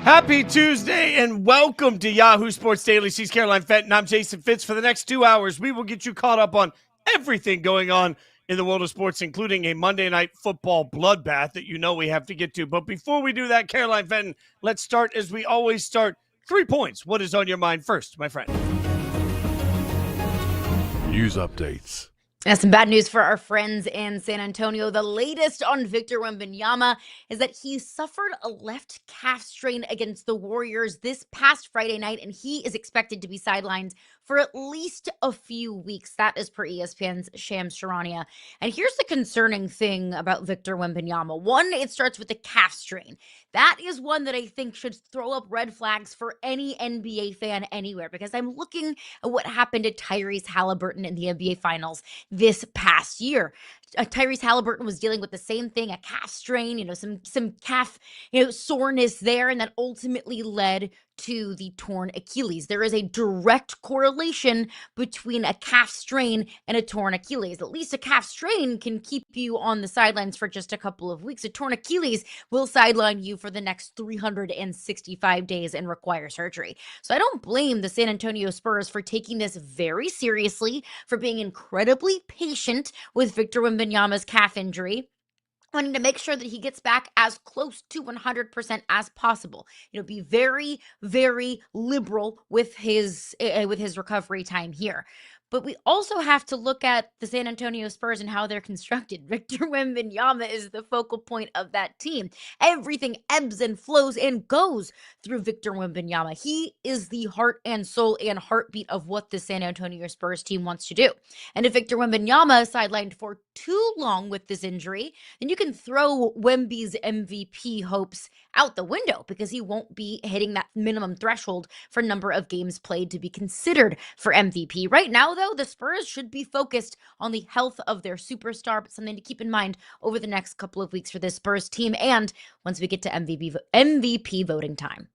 Happy Tuesday and welcome to Yahoo Sports Daily. She's Caroline Fenton. I'm Jason Fitz. For the next 2 hours, we will get you caught up on everything going on in the world of sports, including a Monday Night Football bloodbath that you know we have to get to. But before we do that, Caroline Fenton, let's start as we always start. 3 points. What is on your mind first, my friend? News updates. That's some bad news for our friends in San Antonio. The latest on Victor Wembanyama is that he suffered a left calf strain against the Warriors this past Friday night, and he is expected to be sidelined for at least a few weeks. That is per ESPN's Shams Charania. And here's the concerning thing about Victor Wembanyama. One, it starts with the calf strain. That is one that I think should throw up red flags for any NBA fan anywhere, because I'm looking at what happened to Tyrese Halliburton in the NBA Finals this past year. Tyrese Halliburton was dealing with the same thing, a calf strain, some calf, soreness there, and that ultimately led to the torn Achilles. There is a direct correlation between a calf strain and a torn Achilles. At least a calf strain can keep you on the sidelines for just a couple of weeks. A torn Achilles will sideline you for the next 365 days and require surgery. So I don't blame the San Antonio Spurs for taking this very seriously, for being incredibly patient with Victor Wembanyama's calf injury, wanting to make sure that he gets back as close to 100% as possible. Be very, very liberal with his recovery time here. But we also have to look at the San Antonio Spurs and how they're constructed. Victor Wembanyama is the focal point of that team. Everything ebbs and flows and goes through Victor Wembanyama. He is the heart and soul and heartbeat of what the San Antonio Spurs team wants to do. And if Victor Wembanyama is sidelined for too long with this injury, then you can throw Wemby's MVP hopes out the window, because he won't be hitting that minimum threshold for number of games played to be considered for MVP. Right now, though, the Spurs should be focused on the health of their superstar, but something to keep in mind over the next couple of weeks for this Spurs team and once we get to MVP voting time.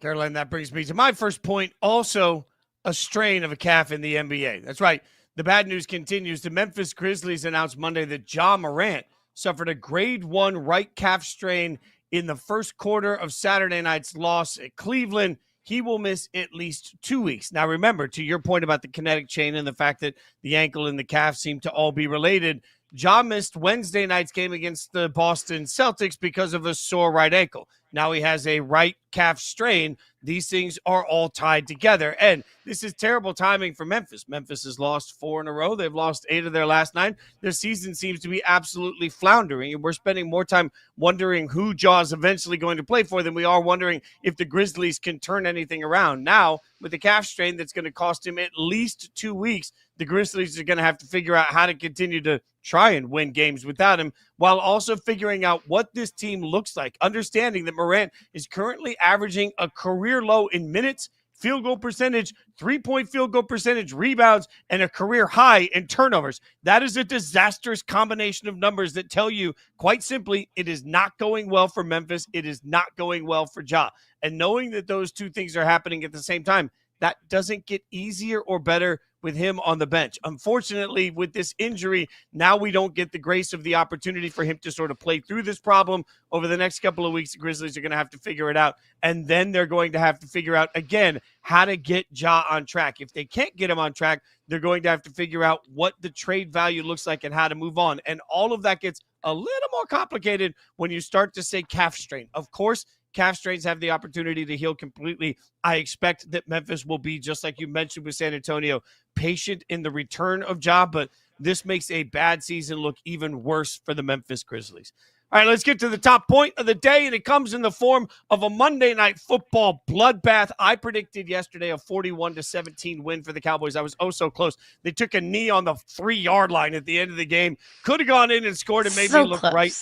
Caroline, that brings me to my first point. Also, a strain of a calf in the NBA. That's right. The bad news continues. The Memphis Grizzlies announced Monday that Ja Morant suffered a grade 1 right calf strain in the first quarter of Saturday night's loss at Cleveland. He will miss at least 2 weeks. Now, remember, to your point about the kinetic chain and the fact that the ankle and the calf seem to all be related, Ja missed Wednesday night's game against the Boston Celtics because of a sore right ankle. Now he has a right calf strain. These things are all tied together. And this is terrible timing for Memphis. Memphis has lost 4 in a row. They've lost 8 of their last 9. Their season seems to be absolutely floundering. And we're spending more time wondering who Ja is eventually going to play for than we are wondering if the Grizzlies can turn anything around. Now, with the calf strain that's going to cost him at least 2 weeks, the Grizzlies are going to have to figure out how to continue to try and win games without him, while also figuring out what this team looks like, understanding that Morant is currently averaging a career low in minutes, field goal percentage, 3-point field goal percentage, rebounds, and a career high in turnovers. That is a disastrous combination of numbers that tell you, quite simply, it is not going well for Memphis. It is not going well for Ja. And knowing that those two things are happening at the same time, that doesn't get easier or better with him on the bench. Unfortunately, with this injury, now we don't get the grace of the opportunity for him to sort of play through this problem. Over the next couple of weeks, the Grizzlies are going to have to figure it out, and then they're going to have to figure out, again, how to get Ja on track. If they can't get him on track, they're going to have to figure out what the trade value looks like and how to move on. And all of that gets a little more complicated when you start to say calf strain. Of course, calf strains have the opportunity to heal completely. I expect that Memphis will be, just like you mentioned with San Antonio, patient in the return of Ja, but this makes a bad season look even worse for the Memphis Grizzlies. All right, let's get to the top point of the day, and it comes in the form of a Monday Night Football bloodbath. I predicted yesterday a 41-17 win for the Cowboys. I was oh so close. They took a knee on the 3-yard line at the end of the game. Could have gone in and scored and made me look close. Right.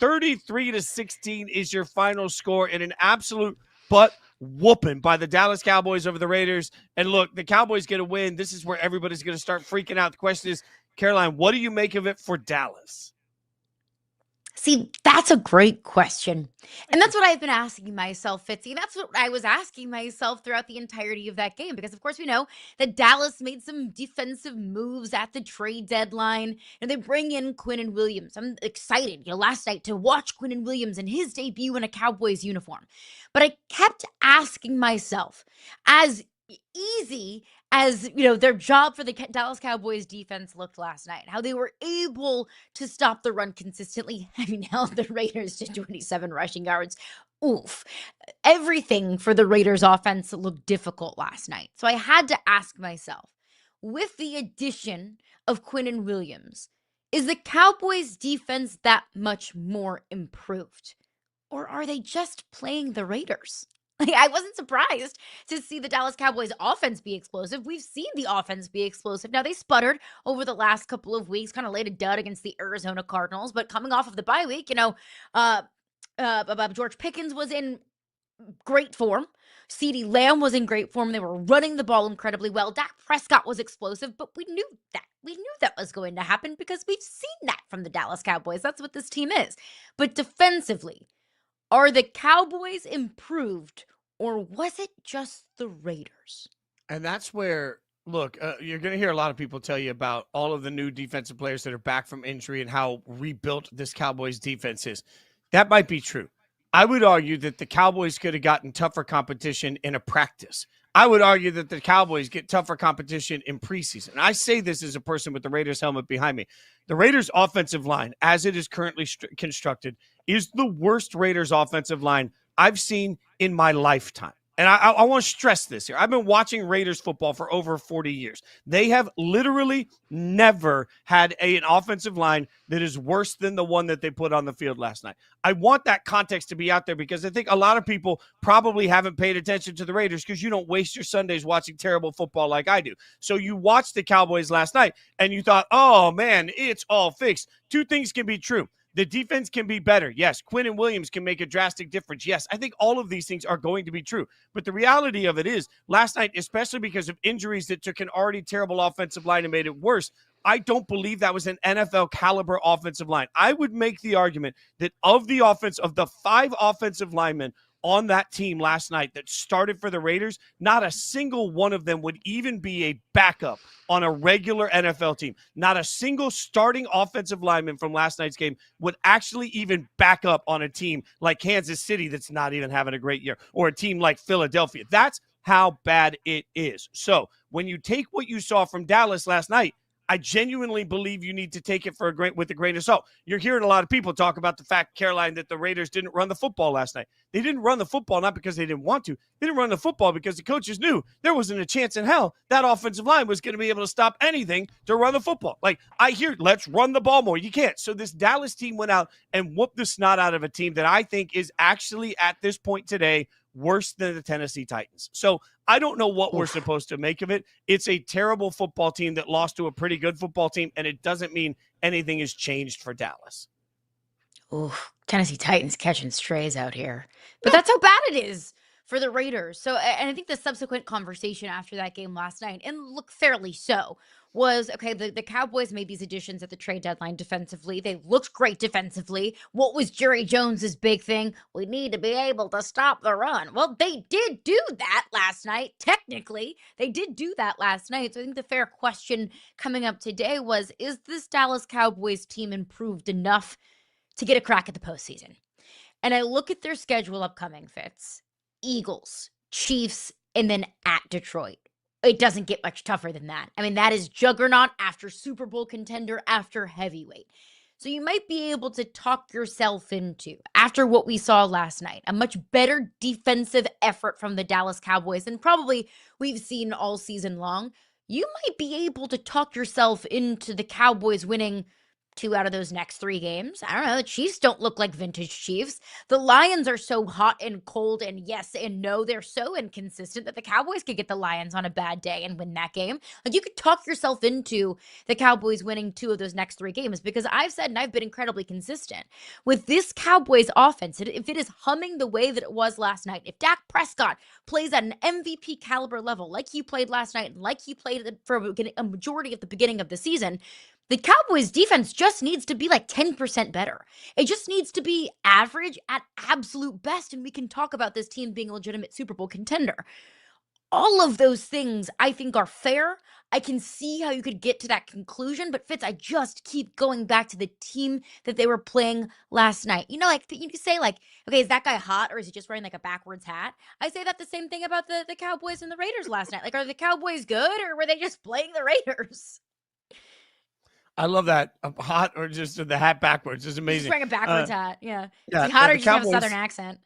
33-16 is your final score in an absolute butt whooping by the Dallas Cowboys over the Raiders. And look, the Cowboys get a win. This is where everybody's going to start freaking out. The question is, Caroline, what do you make of it for Dallas? See, that's a great question. And that's what I've been asking myself, Fitzy. That's what I was asking myself throughout the entirety of that game. Because, of course, we know that Dallas made some defensive moves at the trade deadline. And they bring in Quinnen Williams. I'm excited, last night to watch Quinnen Williams and his debut in a Cowboys uniform. But I kept asking myself, as easy as their job for the Dallas Cowboys defense looked last night, how they were able to stop the run consistently, having held the Raiders to 27 rushing yards. Oof. Everything for the Raiders offense looked difficult last night. So I had to ask myself, with the addition of Quinnen Williams, is the Cowboys defense that much more improved? Or are they just playing the Raiders? I wasn't surprised to see the Dallas Cowboys offense be explosive. We've seen the offense be explosive. Now, they sputtered over the last couple of weeks, kind of laid a dud against the Arizona Cardinals, but coming off of the bye week, George Pickens was in great form. CeeDee Lamb was in great form. They were running the ball incredibly well. Dak Prescott was explosive, but we knew that. We knew that was going to happen because we've seen that from the Dallas Cowboys. That's what this team is. But defensively, are the Cowboys improved, or was it just the Raiders? And that's where, look, you're going to hear a lot of people tell you about all of the new defensive players that are back from injury and how rebuilt this Cowboys defense is. That might be true. I would argue that the Cowboys could have gotten tougher competition in a practice. I would argue that the Cowboys get tougher competition in preseason. I say this as a person with the Raiders helmet behind me. The Raiders offensive line, as it is currently constructed, is the worst Raiders offensive line I've seen in my lifetime. And I want to stress this here. I've been watching Raiders football for over 40 years. They have literally never had an offensive line that is worse than the one that they put on the field last night. I want that context to be out there because I think a lot of people probably haven't paid attention to the Raiders because you don't waste your Sundays watching terrible football like I do. So you watched the Cowboys last night and you thought, oh, man, it's all fixed. Two things can be true. The defense can be better. Yes. Quinnen Williams can make a drastic difference. Yes. I think all of these things are going to be true. But the reality of it is, last night, especially because of injuries that took an already terrible offensive line and made it worse, I don't believe that was an NFL caliber offensive line. I would make the argument that of the 5 offensive linemen on that team last night that started for the Raiders, not a single one of them would even be a backup on a regular NFL team. Not a single starting offensive lineman from last night's game would actually even back up on a team like Kansas City that's not even having a great year, or a team like Philadelphia. That's how bad it is. So when you take what you saw from Dallas last night, I genuinely believe you need to take it with a grain of salt. You're hearing a lot of people talk about the fact, Caroline, that the Raiders didn't run the football last night. They didn't run the football not because they didn't want to. They didn't run the football because the coaches knew there wasn't a chance in hell that offensive line was going to be able to stop anything to run the football. Like, I hear, let's run the ball more. You can't. So this Dallas team went out and whooped the snot out of a team that I think is actually at this point today worse than the Tennessee Titans. So I don't know what we're supposed to make of it. It's a terrible football team that lost to a pretty good football team, and it doesn't mean anything has changed for Dallas. Ooh, Tennessee Titans catching strays out here. But that's how bad it is for the Raiders. So, and I think the subsequent conversation after that game last night, and look, fairly so, was, okay, the Cowboys made these additions at the trade deadline defensively. They looked great defensively. What was Jerry Jones's big thing? We need to be able to stop the run. Well, they did do that last night. Technically, they did do that last night. So I think the fair question coming up today was, is this Dallas Cowboys team improved enough to get a crack at the postseason? And I look at their schedule upcoming, Fitz. Eagles, Chiefs, and then at Detroit. It doesn't get much tougher than that. I mean, that is juggernaut after Super Bowl contender after heavyweight. So you might be able to talk yourself into, after what we saw last night, a much better defensive effort from the Dallas Cowboys than probably we've seen all season long. You might be able to talk yourself into the Cowboys winning 2 out of those next 3 games. I don't know. The Chiefs don't look like vintage Chiefs. The Lions are so hot and cold and yes and no. They're so inconsistent that the Cowboys could get the Lions on a bad day and win that game. Like, you could talk yourself into the Cowboys winning 2 of those next 3 games, because I've said, and I've been incredibly consistent with this Cowboys offense, if it is humming the way that it was last night, if Dak Prescott plays at an MVP caliber level like he played last night and like he played for a majority of the beginning of the season, The Cowboys defense just needs to be like 10% better. It just needs to be average at absolute best, and we can talk about this team being a legitimate Super Bowl contender. All of those things I think are fair. I can see how you could get to that conclusion, but Fitz, I just keep going back to the team that they were playing last night. Like you can say like, okay, is that guy hot or is he just wearing like a backwards hat? I say that the same thing about the Cowboys and the Raiders last night. Like, are the Cowboys good or were they just playing the Raiders? I love that. Hot or just the hat backwards is amazing. Just wearing a backwards hat. Yeah. Yeah. Is he hot or The does he have a Cowboys, Southern accent?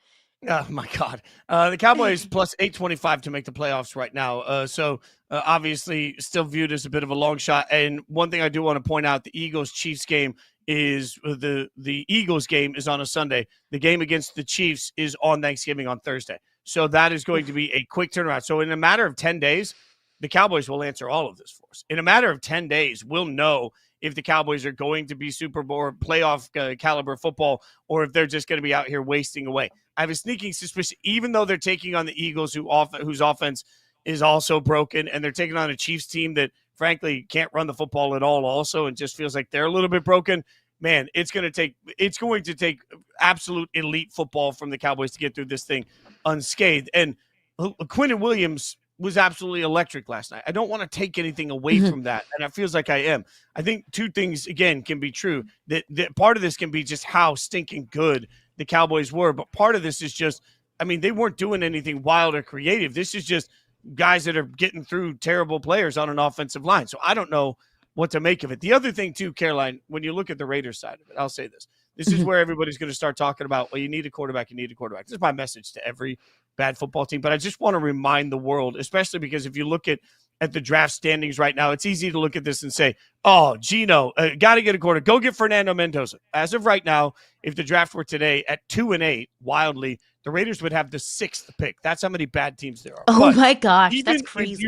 oh my God. The Cowboys plus 825 to make the playoffs right now. So obviously still viewed as a bit of a long shot. And one thing I do want to point out, the Eagles-Chiefs game is the Eagles game is on a Sunday. The game against the Chiefs is on Thanksgiving on Thursday. So that is going to be a quick turnaround. So in a matter of 10 days, the Cowboys will answer all of this for us. In a matter of 10 days, we'll know if the Cowboys are going to be Super Bowl or playoff caliber football, or if they're just going to be out here wasting away. I have a sneaking suspicion, even though they're taking on the Eagles, whose offense is also broken, and they're taking on a Chiefs team that, frankly, can't run the football at all also, and just feels like they're a little bit broken. Man, it's going to take absolute elite football from the Cowboys to get through this thing unscathed. And Quinnen Williams was absolutely electric last night. I don't want to take anything away from that, and it feels like I am. I think two things, again, can be true. That part of this can be just how stinking good the Cowboys were, but part of this is just, they weren't doing anything wild or creative. This is just guys that are getting through terrible players on an offensive line. So I don't know what to make of it. The other thing, too, Caroline, when you look at the Raiders side of it, I'll say this. This is where everybody's going to start talking about, well, you need a quarterback, you need a quarterback. This is my message to every bad football team. But I just want to remind the world, especially because if you look at the draft standings right now, it's easy to look at this and say, oh, Gino, got to get a quarterback. Go get Fernando Mendoza. As of right now, if the draft were today at 2-8, wildly, the Raiders would have the 6th pick. That's how many bad teams there are. Oh, my gosh, that's crazy.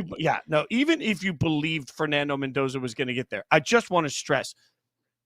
Even if you believed Fernando Mendoza was going to get there, I just want to stress,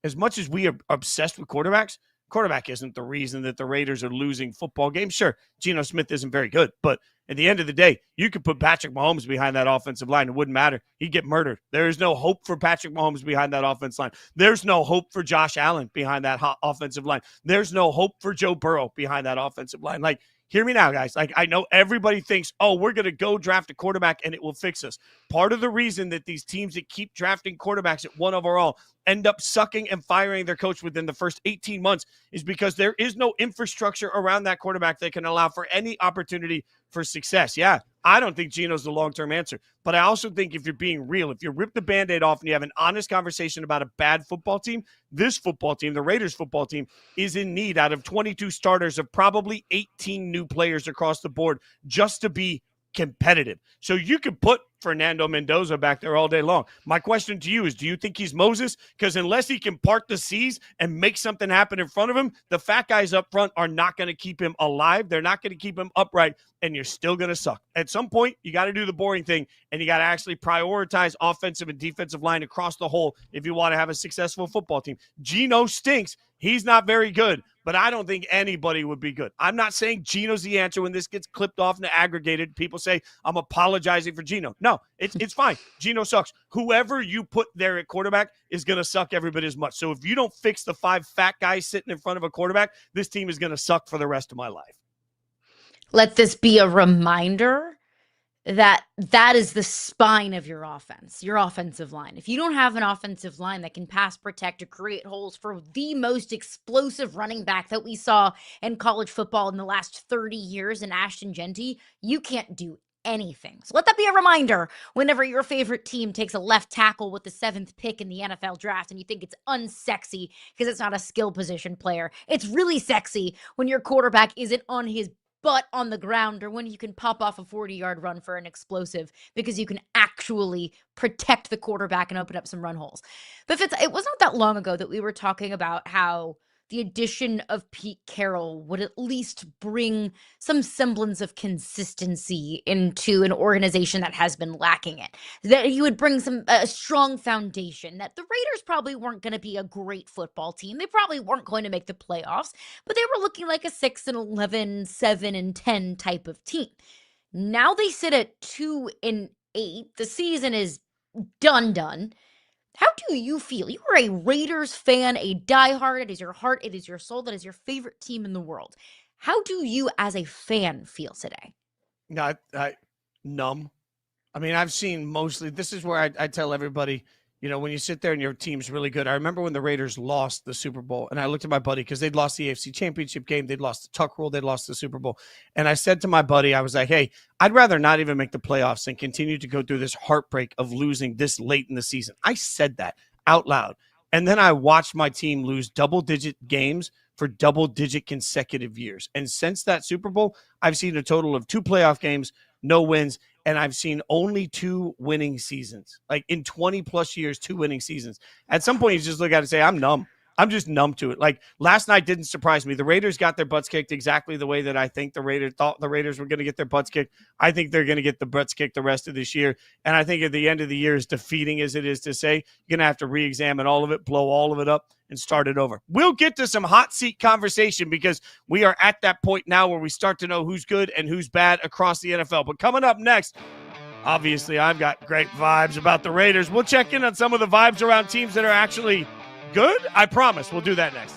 as much as we are obsessed with quarterbacks, quarterback isn't the reason that the Raiders are losing football games. Sure, Geno Smith isn't very good, but at the end of the day, you could put Patrick Mahomes behind that offensive line. It wouldn't matter. He'd get murdered. There is no hope for Patrick Mahomes behind that offensive line. There's no hope for Josh Allen behind that offensive line. There's no hope for Joe Burrow behind that offensive line. Like, hear me now, guys. Like, I know everybody thinks, oh, we're going to go draft a quarterback and it will fix us. Part of the reason that these teams that keep drafting quarterbacks at 1 overall end up sucking and firing their coach within the first 18 months is because there is no infrastructure around that quarterback that can allow for any opportunity for success. Yeah, I don't think Geno's the long-term answer, but I also think if you're being real, if you rip the Band-Aid off and you have an honest conversation about a bad football team, this football team, the Raiders football team, is in need out of 22 starters of probably 18 new players across the board just to be competitive. So you could put Fernando Mendoza back there all day long. My question to you is, do you think he's Moses? Because unless he can part the seas and make something happen in front of him, the fat guys up front are not going to keep him alive. They're not going to keep him upright, and you're still going to suck. At some point, you got to do the boring thing, and you got to actually prioritize offensive and defensive line across the whole if you want to have a successful football team. Geno stinks. He's not very good, but I don't think anybody would be good. I'm not saying Geno's the answer when this gets clipped off and aggregated. People say I'm apologizing for Geno. No, it's fine. Geno sucks. Whoever you put there at quarterback is going to suck every bit as much. So if you don't fix the 5 fat guys sitting in front of a quarterback, this team is going to suck for the rest of my life. Let this be a reminder that is the spine of your offense, your offensive line. If you don't have an offensive line that can pass protect or create holes for the most explosive running back that we saw in college football in the last 30 years in Ashton Genty, you can't do anything. So let that be a reminder whenever your favorite team takes a left tackle with the 7th pick in the NFL draft and you think it's unsexy because it's not a skill position player. It's really sexy when your quarterback isn't on his butt on the ground or when you can pop off a 40-yard run for an explosive because you can actually protect the quarterback and open up some run holes. But Fitz, it wasn't that long ago that we were talking about how the addition of Pete Carroll would at least bring some semblance of consistency into an organization that has been lacking it. That he would bring a strong foundation, that the Raiders probably weren't going to be a great football team. They probably weren't going to make the playoffs, but they were looking like a 6-11, 7-10 type of team. Now they sit at 2-8. The season is done. How do you feel? You are a Raiders fan, a diehard. It is your heart, it is your soul. That is your favorite team in the world. How do you, as a fan, feel today? No, numb. I mean, I've seen mostly. This is where I tell everybody, when you sit there and your team's really good. I remember when the Raiders lost the Super Bowl, and I looked at my buddy because they'd lost the AFC Championship game, they'd lost the Tuck Rule, they'd lost the Super Bowl, and I said to my buddy, I was like, "Hey, I'd rather not even make the playoffs and continue to go through this heartbreak of losing this late in the season." I said that out loud, and then I watched my team lose double-digit games for double-digit consecutive years, and since that Super Bowl, I've seen a total of 2 playoff games, no wins. And I've seen only 2 winning seasons, like in 20 plus years, 2 winning seasons. At some point, you just look at it and say, I'm numb. I'm just numb to it. Like last night didn't surprise me. The Raiders got their butts kicked exactly the way that I think the Raiders thought the Raiders were going to get their butts kicked. I think they're going to get the butts kicked the rest of this year. And I think at the end of the year, as defeating as it is to say, you're going to have to re-examine all of it, blow all of it up, and start it over. We'll get to some hot seat conversation because we are at that point now where we start to know who's good and who's bad across the NFL. But coming up next, obviously, I've got great vibes about the Raiders. We'll check in on some of the vibes around teams that are actually good. I promise we'll do that next.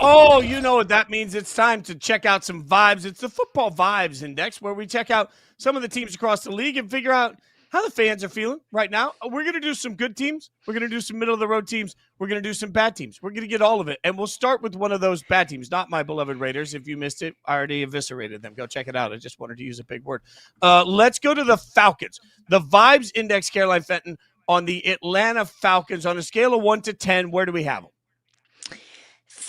Oh, you know what that means. It's time to check out some vibes. It's the Football Vibes Index, where we check out some of the teams across the league and figure out how the fans are feeling right now. We're going to do some good teams. We're going to do some middle-of-the-road teams. We're going to do some bad teams. We're going to get all of it. And we'll start with one of those bad teams, not my beloved Raiders. If you missed it, I already eviscerated them. Go check it out. I just wanted to use a big word. Let's go to the Falcons. The Vibes Index, Caroline Fenton, on the Atlanta Falcons. On a scale of 1 to 10, where do we have them?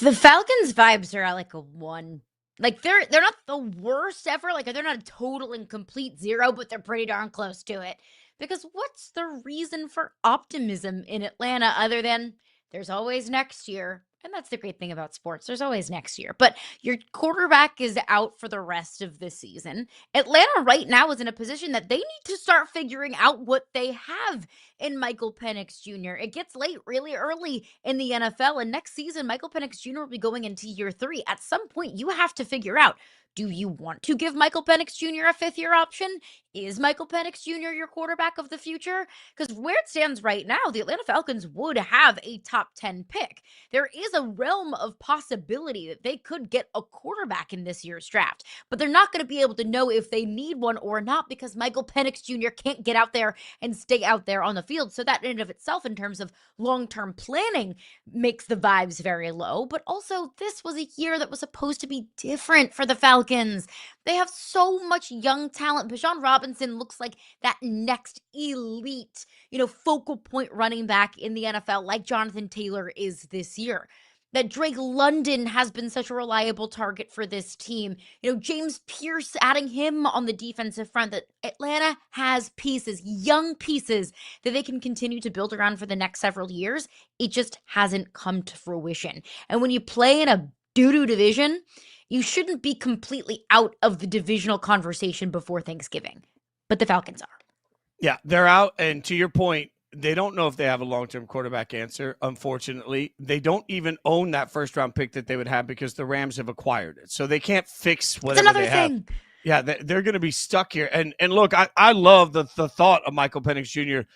The Falcons vibes are at like a 1. Like they're not the worst ever. Like they're not a total and complete 0, but they're pretty darn close to it. Because what's the reason for optimism in Atlanta other than there's always next year? And that's the great thing about sports. There's always next year. But your quarterback is out for the rest of the season. Atlanta right now is in a position that they need to start figuring out what they have in Michael Penix Jr. It gets late really early in the NFL. And next season, Michael Penix Jr. will be going into year 3. At some point, you have to figure out, Do you want to give Michael Penix Jr. a fifth-year option? Is Michael Penix Jr. your quarterback of the future? Because where it stands right now, the Atlanta Falcons would have a top 10 pick. There is a realm of possibility that they could get a quarterback in this year's draft, but they're not going to be able to know if they need one or not because Michael Penix Jr. can't get out there and stay out there on the field. So that in and of itself, in terms of long-term planning, makes the vibes very low. But also, this was a year that was supposed to be different for the Falcons. They have so much young talent. Bijan Robinson looks like that next elite, focal point running back in the NFL, like Jonathan Taylor is this year. That Drake London has been such a reliable target for this team. James Pierce, adding him on the defensive front, that Atlanta has pieces, young pieces that they can continue to build around for the next several years. It just hasn't come to fruition. And when you play in a doo-doo division, you shouldn't be completely out of the divisional conversation before Thanksgiving. But the Falcons are. Yeah, they're out. And to your point, they don't know if they have a long-term quarterback answer, unfortunately. They don't even own that first-round pick that they would have because the Rams have acquired it. So they can't fix whatever they have. Thing. Yeah, they're going to be stuck here. And look, I love the thought of Michael Penix Jr.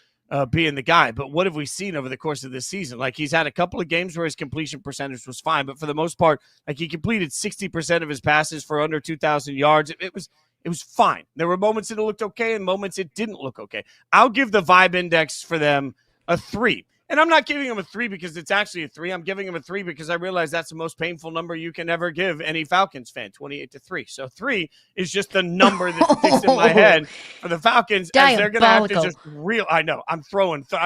Being the guy. But what have we seen over the course of this season? Like, he's had a couple of games where his completion percentage was fine. But for the most part, like, he completed 60% of his passes for under 2,000 yards. It was fine. There were moments that it looked okay and moments it didn't look okay. I'll give the vibe index for them a 3. And I'm not giving them a 3 because it's actually a 3. I'm giving them a 3 because I realize that's the most painful number you can ever give any Falcons fan, 28-3. So 3 is just the number that sticks in my head for the Falcons. As they're going to have to just I know. I'm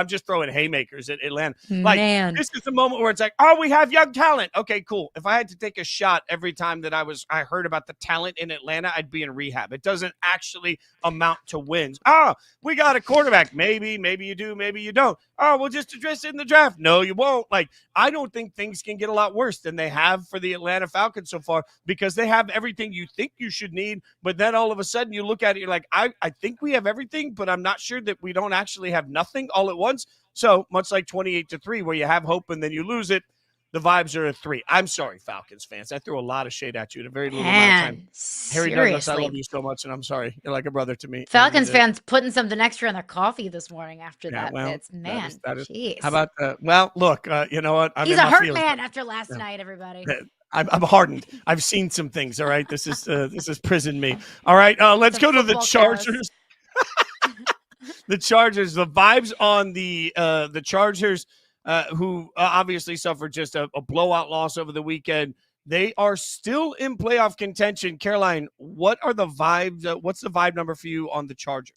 just throwing haymakers at Atlanta. Man. This is the moment where it's like, oh, we have young talent. Okay, cool. If I had to take a shot every time that I heard about the talent in Atlanta, I'd be in rehab. It doesn't actually amount to wins. Oh, we got a quarterback. Maybe you do, maybe you don't. Oh, we'll just address it in the draft. No, you won't. Like, I don't think things can get a lot worse than they have for the Atlanta Falcons so far because they have everything you think you should need. But then all of a sudden you look at it, you're like, I think we have everything, but I'm not sure that we don't actually have nothing all at once. So much like 28-3, where you have hope and then you lose it, the vibes are a 3. I'm sorry, Falcons fans. I threw a lot of shade at you in a very little amount of time. Harry Douglas, I love you so much, and I'm sorry. You're like a brother to me. Falcons fans putting something extra in their coffee this morning after that. Well, It's jeez. How about well, look, you know what? He's a hurt man after last night, everybody. I'm hardened. I've seen some things, all right? This is prison me. All right, let's go to the Chargers. The Chargers, the vibes on the Chargers, who obviously suffered just a blowout loss over the weekend. They are still in playoff contention. Caroline, what are the vibes? What's the vibe number for you on the Chargers?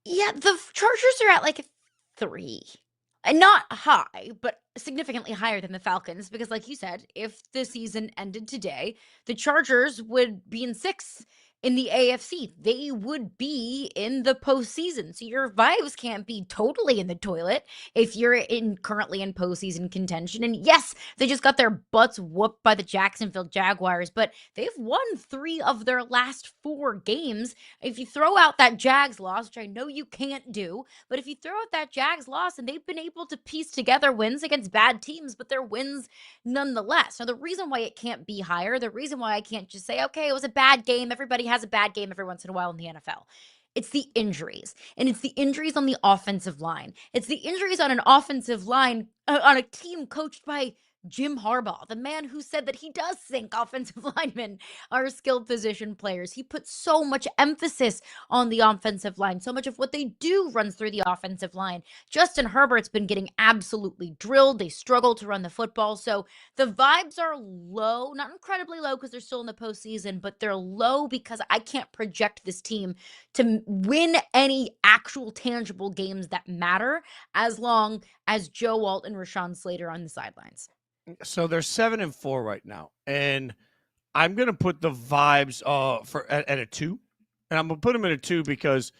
Yeah, the Chargers are at like a 3. And not high, but significantly higher than the Falcons. Because like you said, if the season ended today, the Chargers would be in 6 in the AFC. They would be in the postseason. So your vibes can't be totally in the toilet if you're currently in postseason contention. And yes, they just got their butts whooped by the Jacksonville Jaguars, but they've won 3 of their last 4 games. If you throw out that Jags loss, which I know you can't do, but if you throw out that Jags loss, and they've been able to piece together wins against bad teams, but they're wins nonetheless. Now, the reason why it can't be higher, the reason why I can't just say, okay, it was a bad game. Everybody has a bad game every once in a while in the NFL. It's the injuries, and it's the injuries on the offensive line. It's the injuries on an offensive line on a team coached by Jim Harbaugh, the man who said that he does think offensive linemen are skilled position players. He puts so much emphasis on the offensive line. So much of what they do runs through the offensive line. Justin Herbert's been getting absolutely drilled. They struggle to run the football. So the vibes are low, not incredibly low because they're still in the postseason, but they're low because I can't project this team to win any actual tangible games that matter as long as Joe Alt and Rashawn Slater on the sidelines. So they're 7-4 right now, and I'm gonna put the vibes at a 2, and I'm gonna put them at a 2 because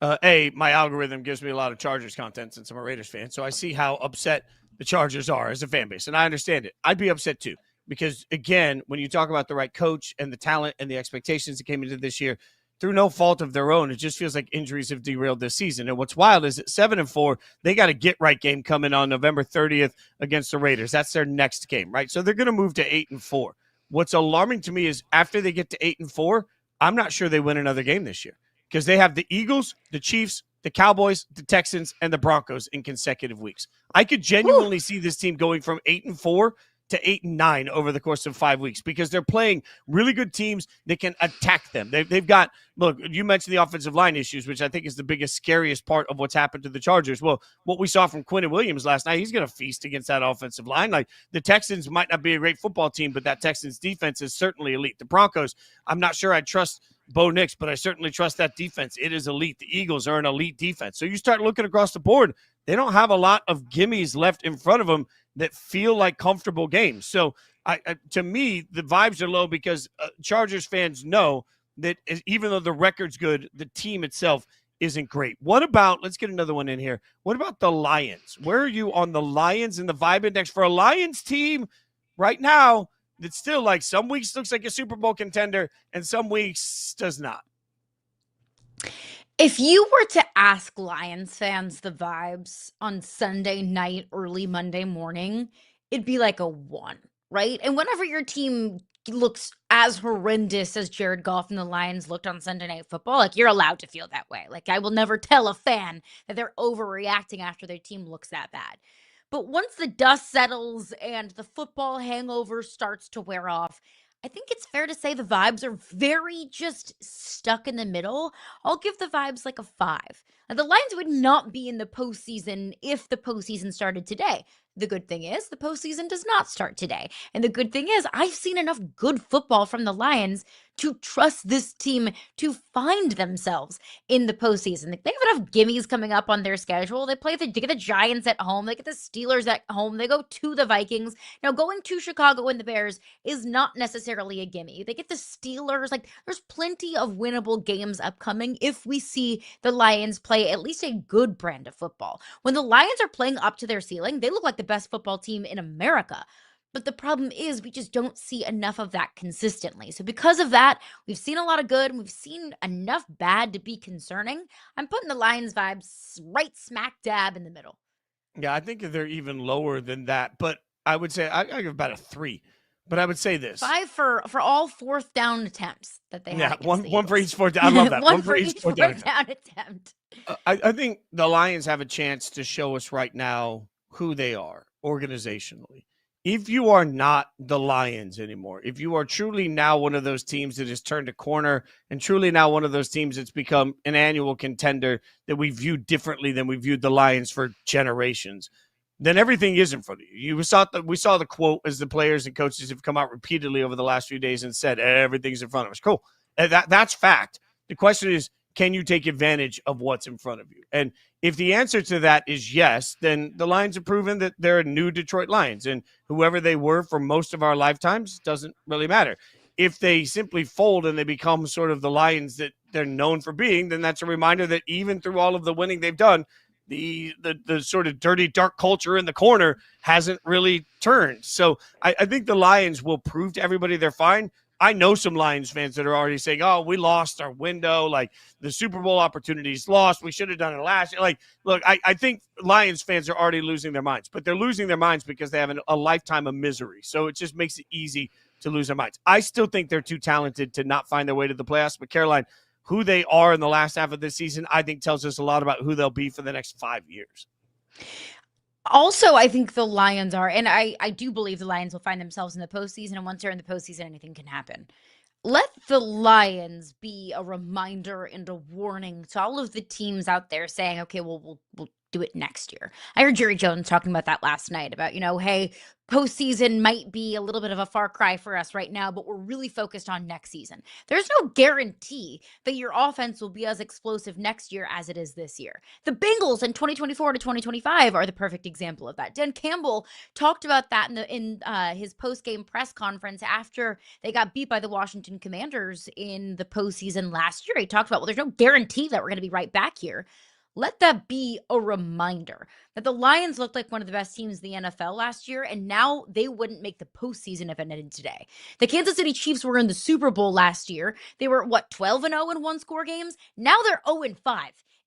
my algorithm gives me a lot of Chargers content since I'm a Raiders fan, so I see how upset the Chargers are as a fan base, and I understand it. I'd be upset too because again, when you talk about the right coach and the talent and the expectations that came into this year, through no fault of their own, it just feels like injuries have derailed this season. And what's wild is at 7-4, they got a get-right game coming on November 30th against the Raiders. That's their next game, right? So they're going to move to 8-4. What's alarming to me is after they get to 8-4, I'm not sure they win another game this year because they have the Eagles, the Chiefs, the Cowboys, the Texans, and the Broncos in consecutive weeks. I could genuinely see this team going from 8-4 to 8-9 over the course of 5 weeks because they're playing really good teams that can attack them. They've got, look, you mentioned the offensive line issues, which I think is the biggest, scariest part of what's happened to the Chargers. Well, what we saw from Quinnen Williams last night, he's going to feast against that offensive line. Like, the Texans might not be a great football team, but that Texans defense is certainly elite. The Broncos, I'm not sure I trust Bo Nix, but I certainly trust that defense. It is elite. The Eagles are an elite defense. So you start looking across the board, they don't have a lot of gimmies left in front of them that feel like comfortable games. So to me, the vibes are low because Chargers fans know that even though the record's good, the team itself isn't great. What about, let's get another one in here. What about the Lions? Where are you on the Lions and the vibe index for a Lions team right now that still, like, some weeks looks like a Super Bowl contender and some weeks does not? If you were to ask Lions fans the vibes on Sunday night, early Monday morning, it'd be like a 1, right? And whenever your team looks as horrendous as Jared Goff and the Lions looked on Sunday Night Football, like, you're allowed to feel that way. Like, I will never tell a fan that they're overreacting after their team looks that bad. But once the dust settles and the football hangover starts to wear off, I think it's fair to say the vibes are very just stuck in the middle. I'll give the vibes like a 5. Now, the Lions would not be in the postseason if the postseason started today. The good thing is the postseason does not start today. And the good thing is I've seen enough good football from the Lions to trust this team to find themselves in the postseason. They have enough gimmies coming up on their schedule. They get the Giants at home. They get the Steelers at home. They go to the Vikings. Now, going to Chicago and the Bears is not necessarily a gimme. They get the Steelers. Like, there's plenty of winnable games upcoming if we see the Lions play at least a good brand of football. When the Lions are playing up to their ceiling, they look like the best football team in America. But the problem is we just don't see enough of that consistently. So because of that, we've seen a lot of good and we've seen enough bad to be concerning. I'm putting the Lions vibes right smack dab in the middle. Yeah, I think they're even lower than that. But I would say I give about a 3. But I would say this: 5 for all fourth down attempts that they had. Yeah, one for each fourth down. I love that. one for each fourth down attempt. I think the Lions have a chance to show us right now who they are organizationally. If you are not the Lions anymore, if you are truly now one of those teams that has turned a corner and truly now one of those teams that's become an annual contender that we view differently than we viewed the Lions for generations, then everything is in front of you. We saw the quote as the players and coaches have come out repeatedly over the last few days and said, everything's in front of us. Cool. That's fact. The question is, can you take advantage of what's in front of you? And if the answer to that is yes, then the Lions have proven that they're a new Detroit Lions, and whoever they were for most of our lifetimes doesn't really matter. If they simply fold and they become sort of the Lions that they're known for being, then that's a reminder that even through all of the winning they've done, the sort of dirty, dark culture in the corner hasn't really turned. So I think the Lions will prove to everybody they're fine. I know some Lions fans that are already saying, oh, we lost our window. Like, the Super Bowl opportunity's lost. We should have done it last year. Like, look, I think Lions fans are already losing their minds, but they're losing their minds because they have a lifetime of misery. So it just makes it easy to lose their minds. I still think they're too talented to not find their way to the playoffs. But Caroline, who they are in the last half of this season, I think tells us a lot about who they'll be for the next 5 years. Also, I think the Lions are, and I do believe the Lions will find themselves in the postseason, and once they're in the postseason, anything can happen. Let the Lions be a reminder and a warning to all of the teams out there saying, okay, well, we'll do it next year. I heard Jerry Jones talking about that last night about, hey, postseason might be a little bit of a far cry for us right now, but we're really focused on next season. There's no guarantee that your offense will be as explosive next year as it is this year. The Bengals in 2024 to 2025 are the perfect example of that. Dan Campbell talked about that in his post-game press conference after they got beat by the Washington Commanders in the postseason last year. He talked about, well, there's no guarantee that we're going to be right back here. Let that be a reminder that the Lions looked like one of the best teams in the NFL last year, and now they wouldn't make the postseason if it ended today. The Kansas City Chiefs were in the Super Bowl last year. They were, 12-0 in one-score games? Now they're 0-5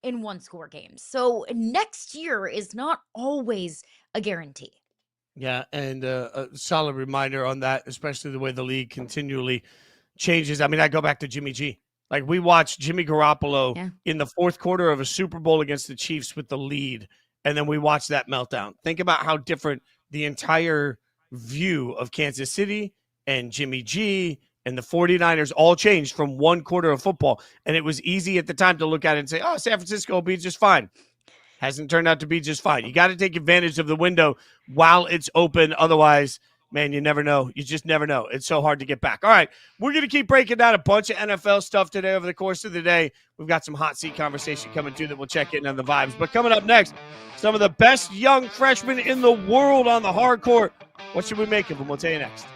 in one-score games. So next year is not always a guarantee. Yeah, and a solid reminder on that, especially the way the league continually changes. I mean, I go back to Jimmy G. Like, we watched Jimmy Garoppolo in the fourth quarter of a Super Bowl against the Chiefs with the lead, and then we watched that meltdown. Think about how different the entire view of Kansas City and Jimmy G and the 49ers all changed from one quarter of football. And it was easy at the time to look at it and say, oh, San Francisco will be just fine. Hasn't turned out to be just fine. You got to take advantage of the window while it's open. Otherwise, man, you never know. You just never know. It's so hard to get back. All right, we're going to keep breaking down a bunch of NFL stuff today over the course of the day. We've got some hot seat conversation coming too that we'll check in on the vibes. But coming up next, some of the best young freshmen in the world on the hard court. What should we make of them? We'll tell you next.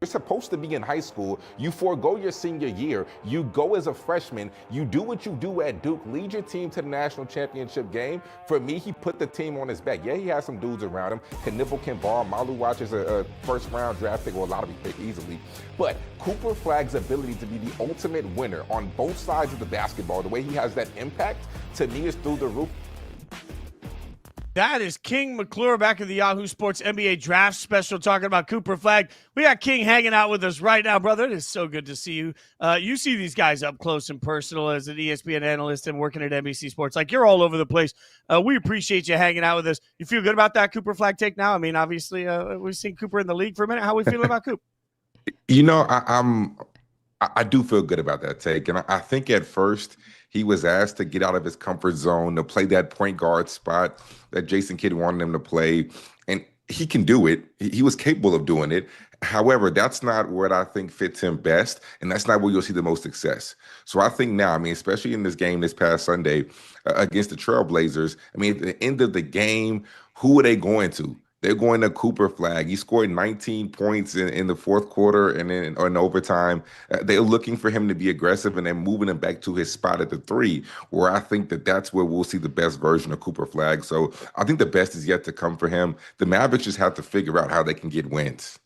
You're supposed to be in high school. You forego your senior year. You go as a freshman. You do what you do at Duke. Lead your team to the national championship game. For me, he put the team on his back. Yeah, he has some dudes around him. Can nibble, can ball. Malu Watch is a first-round draft pick, or a lot of pick easily. But Cooper Flagg's ability to be the ultimate winner on both sides of the basketball, the way he has that impact, to me, is through the roof. That is King McClure back in the Yahoo Sports NBA Draft Special talking about Cooper Flagg. We got King hanging out with us right now, brother. It is so good to see you. You see these guys up close and personal as an ESPN analyst and working at NBC Sports. Like, you're all over the place. We appreciate you hanging out with us. You feel good about that Cooper Flagg take now? I mean, obviously, we've seen Cooper in the league for a minute. How are we feeling about Coop? You know, I do feel good about that take. And I think at first he was asked to get out of his comfort zone, to play that point guard spot that Jason Kidd wanted him to play. And he can do it. He was capable of doing it. However, that's not what I think fits him best. And that's not where you'll see the most success. So I think now, I mean, especially in this game this past Sunday against the Trailblazers, I mean, at the end of the game, who are they going to? They're going to Cooper Flagg. He scored 19 points in the fourth quarter and then in overtime. They're looking for him to be aggressive and then moving him back to his spot at the three, where I think that's where we'll see the best version of Cooper Flagg. So I think the best is yet to come for him. The Mavericks just have to figure out how they can get wins.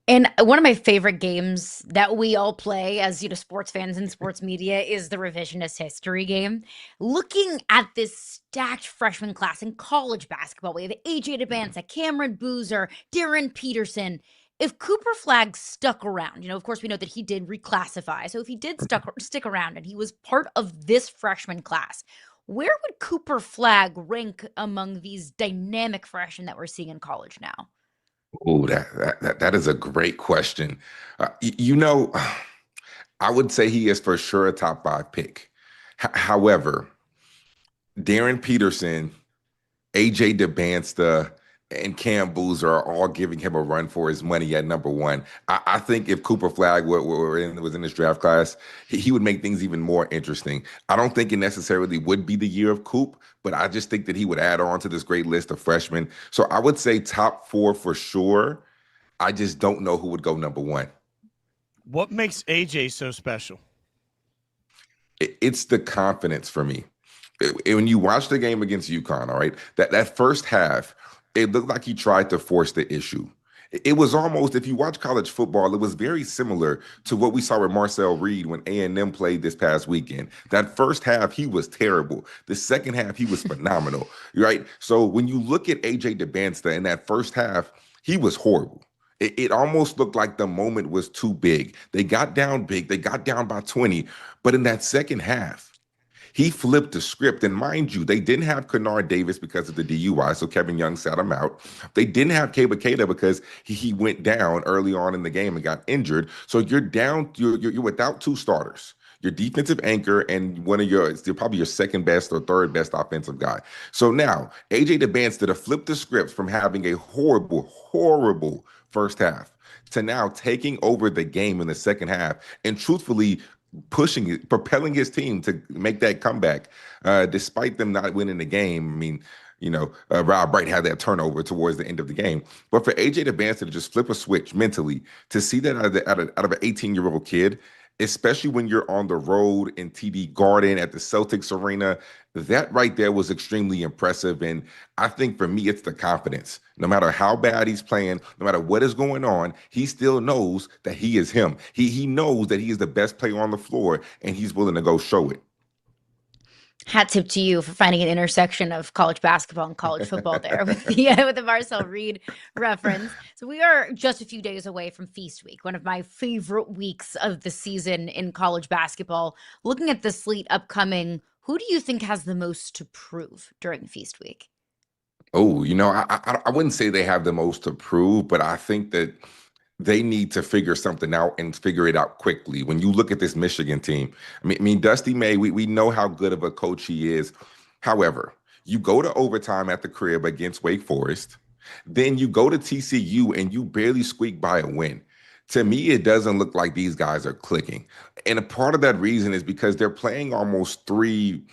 And one of my favorite games that we all play as, sports fans and sports media is the revisionist history game. Looking at this stacked freshman class in college basketball, we have AJ DeBanza, Cameron Boozer, Darren Peterson. If Cooper Flagg stuck around, of course we know that he did reclassify. So if he did stick around and he was part of this freshman class, where would Cooper Flagg rank among these dynamic freshmen that we're seeing in college now? Oh, that is a great question. I would say he is for sure a top 5 pick. However, Darren Peterson, AJ DeBansta, and Cam Boozer are all giving him a run for his money at number one. I think if Cooper Flagg was in this draft class, he would make things even more interesting. I don't think it necessarily would be the year of Coop, but I just think that he would add on to this great list of freshmen. So I would say top four for sure. I just don't know who would go number one. What makes AJ so special? It's the confidence for me. When you watch the game against UConn, all right, that first half, it looked like he tried to force the issue. It was almost, if you watch college football, it was very similar to what we saw with Marcel Reed when A&M played this past weekend. That first half, he was terrible. The second half, he was phenomenal, right? So when you look at AJ DeBansta in that first half, he was horrible. It almost looked like the moment was too big. They got down big. They got down by 20. But in that second half, he flipped the script. And mind you, they didn't have Kennard Davis because of the DUI, so Kevin Young sat him out. They didn't have Keba Keita because he went down early on in the game and got injured. So you're down, you're without two starters. Your defensive anchor and probably your second best or third best offensive guy. So now AJ DeBansta to flip the script from having a horrible first half to now taking over the game in the second half and truthfully propelling his team to make that comeback, despite them not winning the game. I mean, Rob Bright had that turnover towards the end of the game. But for AJ DeBansta to just flip a switch mentally, to see that out of an 18-year-old kid, especially when you're on the road in TD Garden at the Celtics arena, that right there was extremely impressive. And I think for me, it's the confidence. No matter how bad he's playing, no matter what is going on, he still knows that he is him. He knows that he is the best player on the floor, and he's willing to go show it. Hat tip to you for finding an intersection of college basketball and college football there with the Marcel Reed reference. So we are just a few days away from Feast Week, one of my favorite weeks of the season in college basketball. Looking at the slate upcoming, who do you think has the most to prove during Feast Week? Oh, I wouldn't say they have the most to prove, but I think that they need to figure something out and figure it out quickly. When you look at this Michigan team, I mean Dusty May, we know how good of a coach he is. However, you go to overtime at the crib against Wake Forest, then you go to TCU and you barely squeak by a win. To me, it doesn't look like these guys are clicking. And a part of that reason is because they're playing almost three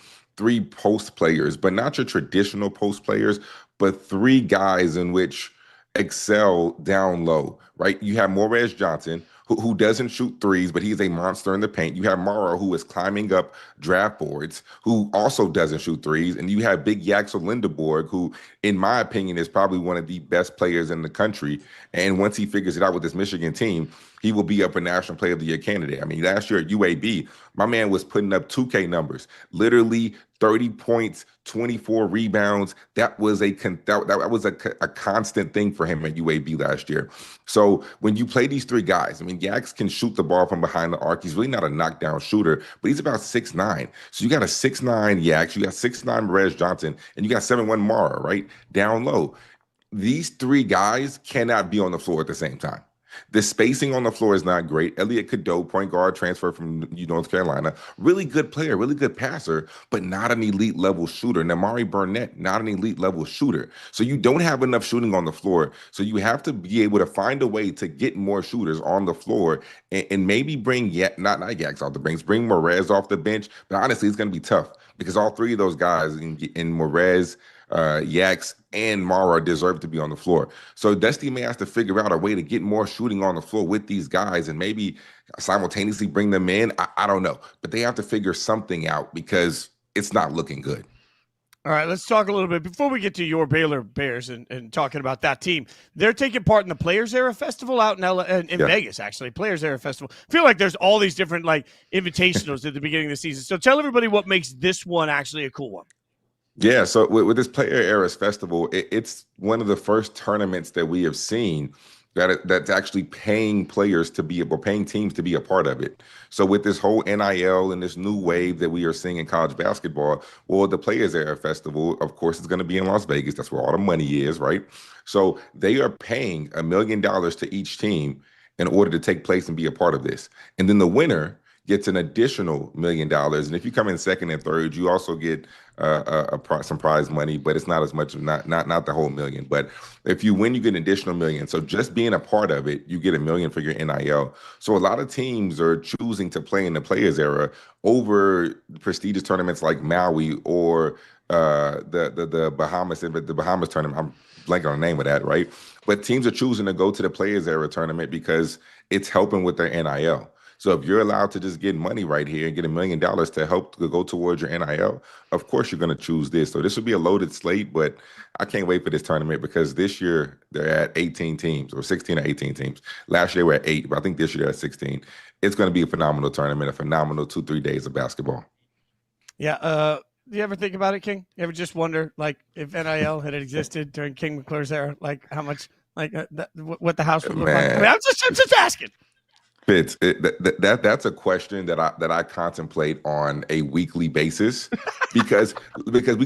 post players, but not your traditional post players, but three guys in which excel down low, right? You have Morez Johnson, who doesn't shoot threes, but he's a monster in the paint. You have Morrow, who is climbing up draft boards, who also doesn't shoot threes. And you have Big Yaxel Lindeborg, who, in my opinion, is probably one of the best players in the country. And once he figures it out with this Michigan team, he will be up a National Player of the Year candidate. I mean, last year at UAB, my man was putting up 2K numbers, literally 30 points, 24 rebounds. That was a constant thing for him at UAB last year. So when you play these three guys, I mean, Yax can shoot the ball from behind the arc. He's really not a knockdown shooter, but he's about 6'9". So you got a 6'9" Yax, you got 6'9" Morez Johnson, and you got 7'1" Mara, right? Down low. These three guys cannot be on the floor at the same time. The spacing on the floor is not great. Elliot Cadeau, point guard, transfer from North Carolina. Really good player, really good passer, but not an elite level shooter. Namari Burnett, not an elite level shooter. So you don't have enough shooting on the floor. So you have to be able to find a way to get more shooters on the floor and maybe bring not Yax off the bench, bring Morez off the bench. But honestly, it's going to be tough because all three of those guys in Morez, Yax, and Mara deserve to be on the floor. So Dusty may have to figure out a way to get more shooting on the floor with these guys and maybe simultaneously bring them in. I don't know. But they have to figure something out because it's not looking good. All right, let's talk a little bit before we get to your Baylor Bears and talking about that team. They're taking part in the Players Era Festival out in Vegas, actually. Players Era Festival. I feel like there's all these different invitationals at the beginning of the season. So tell everybody what makes this one actually a cool one. Yeah, so with this Player Eras Festival, it's one of the first tournaments that we have seen that's actually paying teams to be a part of it. So with this whole NIL and this new wave that we are seeing in college basketball, well, the Players Era Festival, of course, is going to be in Las Vegas. That's where all the money is, right? So they are paying $1 million to each team in order to take place and be a part of this. And then the winner gets an additional $1 million. And if you come in second and third, you also get some prize money, but it's not as much, not the whole million. But if you win, you get an additional $1 million. So just being a part of it, you get $1 million for your NIL. So a lot of teams are choosing to play in the players era over prestigious tournaments like Maui or the Bahamas tournament. I'm blanking on the name of that, right? But teams are choosing to go to the players era tournament because it's helping with their NIL. So if you're allowed to just get money right here and get $1 million to help to go towards your NIL, of course you're going to choose this. So this will be a loaded slate, but I can't wait for this tournament because this year they're at 18 teams or 16 or 18 teams. Last year they were at 8, but I think this year they're at 16. It's going to be a phenomenal tournament, a phenomenal 2-3 days of basketball. Yeah. Do you ever think about it, King? You ever just wonder, like, if NIL had existed during King McClure's era, like how much, like what the house would look like? I mean, I'm just asking. Fitz, that's a question that I contemplate on a weekly basis because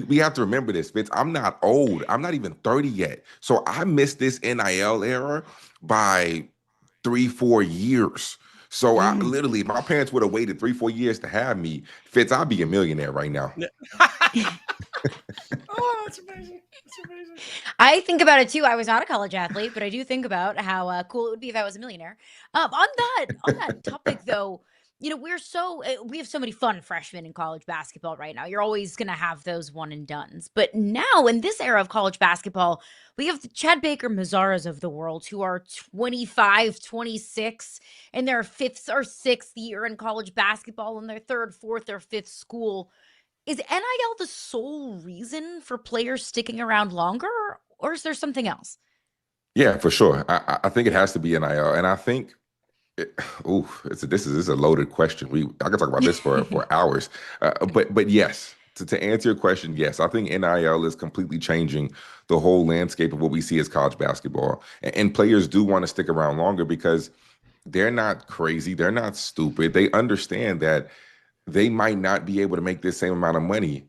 we have to remember this, Fitz. I'm not old. I'm not even 30 yet. So I missed this NIL era by 3-4 years. So I literally, my parents would have waited 3-4 years to have me. Fitz, I'd be a millionaire right now. Oh, that's amazing. That's amazing. I think about it too. I was not a college athlete, but I do think about how cool it would be if I was a millionaire. On that topic, though, you know, we have so many fun freshmen in college basketball right now. You're always going to have those one and dones. But now in this era of college basketball, we have the Chad Baker Mazzaras of the world who are 25, 26 in their 5th or 6th year in college basketball, in their 3rd, 4th, or 5th school. Is NIL the sole reason for players sticking around longer, or is there something else? Yeah, for sure. I think it has to be NIL, and I think, this is a loaded question. I could talk about this for hours, but yes, to answer your question, yes, I think NIL is completely changing the whole landscape of what we see as college basketball, and players do want to stick around longer because they're not crazy, they're not stupid, they understand that they might not be able to make the same amount of money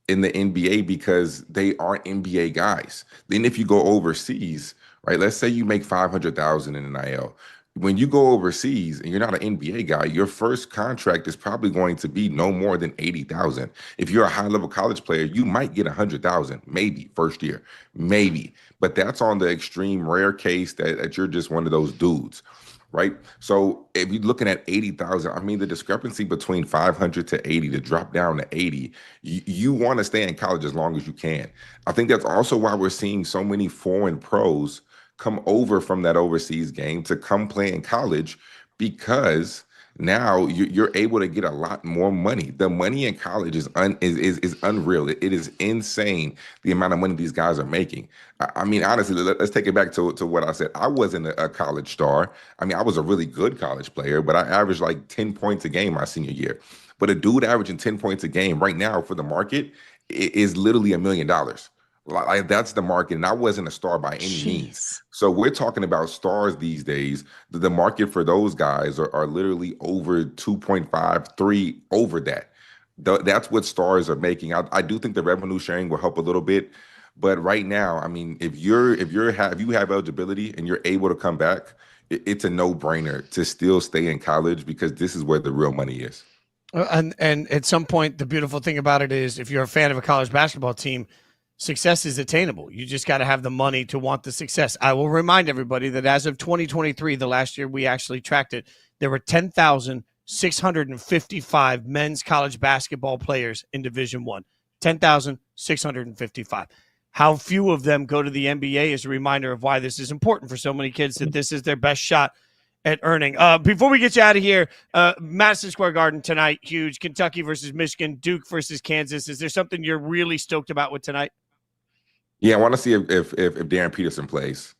in the NBA because they aren't NBA guys. Then if you go overseas, right? Let's say you make $500,000 in NIL. When you go overseas and you're not an NBA guy, your first contract is probably going to be no more than $80,000. If you're a high-level college player, you might get $100,000, maybe first year, maybe. But that's on the extreme rare case that you're just one of those dudes. Right. So if you're looking at 80,000, I mean, the discrepancy between 500 to 80 to drop down to 80, you want to stay in college as long as you can. I think that's also why we're seeing so many foreign pros come over from that overseas game to come play in college because now you're able to get a lot more money. The money in college is unreal. It is insane the amount of money these guys are making. I mean, honestly, let's take it back to what I said. I wasn't a college star. I mean, I was a really good college player, but I averaged like 10 points a game my senior year. But a dude averaging 10 points a game right now for the market is literally $1 million. Like that's the market, and I wasn't a star by any means. So we're talking about stars these days. The market for those guys are literally over 2.5, 3 over that. That's what stars are making. I do think the revenue sharing will help a little bit, but right now, I mean, if you have eligibility and you're able to come back, it's a no-brainer to still stay in college because this is where the real money is. And at some point, the beautiful thing about it is, if you're a fan of a college basketball team, success is attainable. You just got to have the money to want the success. I will remind everybody that as of 2023, the last year we actually tracked it, there were 10,655 men's college basketball players in Division I. 10,655. How few of them go to the NBA is a reminder of why this is important for so many kids, that this is their best shot at earning. Before we get you out of here, Madison Square Garden tonight, huge. Kentucky versus Michigan, Duke versus Kansas. Is there something you're really stoked about with tonight? Yeah, I want to see if Darren Peterson plays.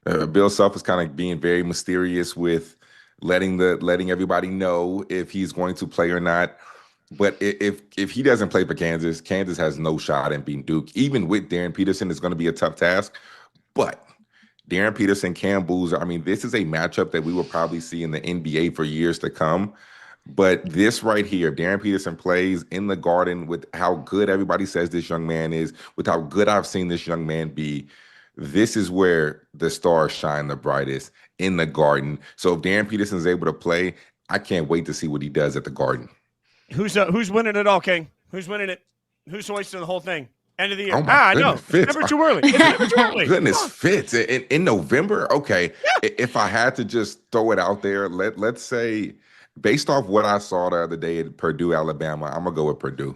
Bill Self is kind of being very mysterious with letting everybody know if he's going to play or not. But if he doesn't play for Kansas, Kansas has no shot in beating Duke. Even with Darren Peterson, it's going to be a tough task. But Darren Peterson, Cam Boozer, I mean, this is a matchup that we will probably see in the NBA for years to come. But this right here, Darren Peterson plays in the Garden with how good everybody says this young man is, with how good I've seen this young man be. This is where the stars shine the brightest, in the Garden. So if Darren Peterson is able to play, I can't wait to see what he does at the Garden. Who's winning it all, King? Who's winning it? Who's hoisting the whole thing? End of the year. Oh my I know. goodness, Fitz. It's never too early. It's never too early. Goodness, Fitz in November. Okay, if I had to just throw it out there, let's say based off what I saw the other day at Purdue, Alabama, I'm gonna go with Purdue.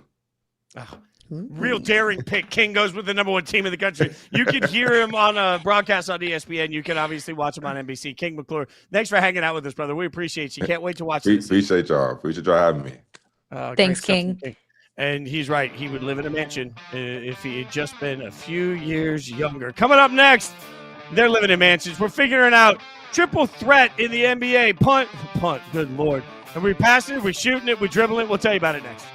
Oh, real daring pick. King goes with the number 1 team in the country. You can hear him on a broadcast on ESPN. You can obviously watch him on NBC. King McClure, thanks for hanging out with us, brother. We appreciate you. Can't wait to watch this. Appreciate y'all. Appreciate y'all having me. Thanks, King. And he's right. He would live in a mansion if he had just been a few years younger. Coming up next, they're living in mansions. We're figuring out triple threat in the NBA. Punt, good Lord. Are we passing it? We're shooting it? We're dribbling it? We'll tell you about it next.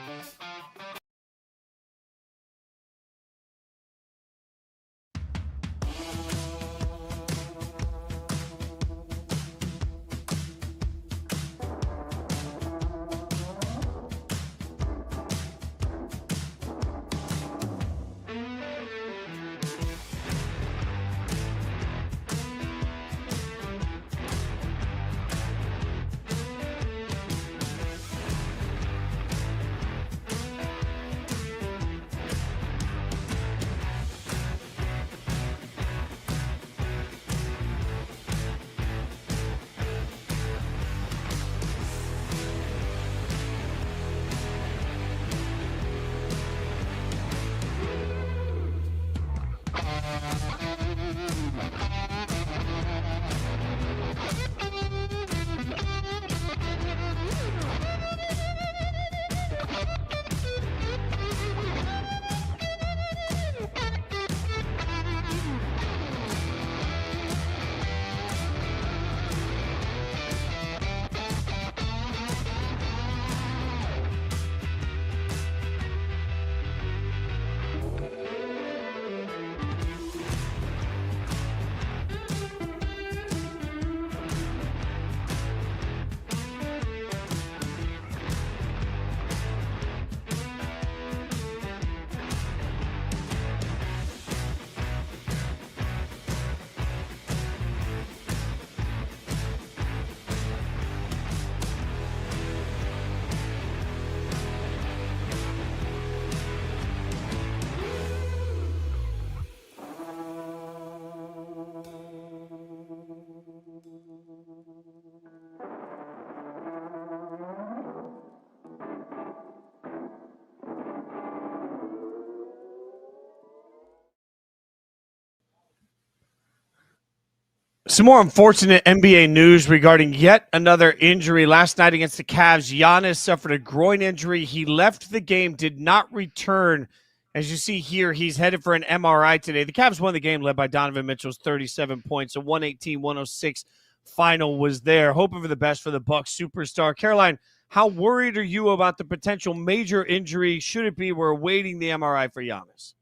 Some more unfortunate NBA news regarding yet another injury. Last night against the Cavs, Giannis suffered a groin injury. He left the game, did not return. As you see here, he's headed for an MRI today. The Cavs won the game led by Donovan Mitchell's 37 points. A 118-106 final was there. Hoping for the best for the Bucks superstar. Caroline, how worried are you about the potential major injury? Should it be we're awaiting the MRI for Giannis?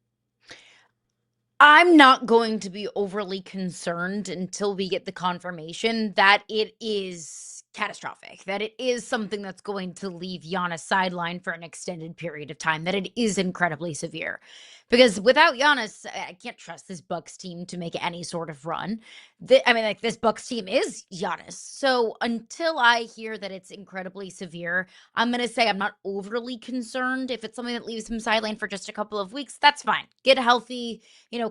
I'm not going to be overly concerned until we get the confirmation that it is catastrophic, that it is something that's going to leave Giannis sidelined for an extended period of time, that it is incredibly severe. Because without Giannis, I can't trust this Bucks team to make any sort of run. This Bucks team is Giannis. So until I hear that it's incredibly severe, I'm going to say I'm not overly concerned. If it's something that leaves him sidelined for just a couple of weeks, that's fine. Get healthy,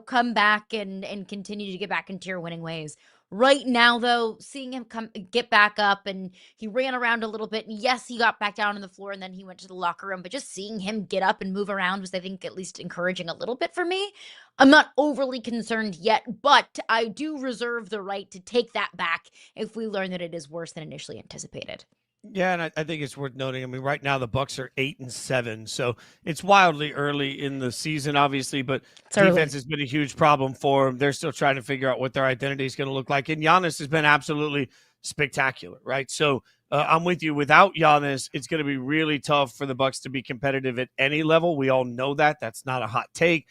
come back and continue to get back into your winning ways. Right now, though, seeing him get back up, and he ran around a little bit, and yes, he got back down on the floor, and then he went to the locker room, but just seeing him get up and move around was, I think, at least encouraging a little bit for me. I'm not overly concerned yet, but I do reserve the right to take that back if we learn that it is worse than initially anticipated. Yeah, and I think it's worth noting. I mean, right now the Bucks are 8-7, so it's wildly early in the season, obviously. But defense has been a huge problem for them. They're still trying to figure out what their identity is going to look like. And Giannis has been absolutely spectacular, right? So I'm with you. Without Giannis, it's going to be really tough for the Bucks to be competitive at any level. We all know that. That's not a hot take.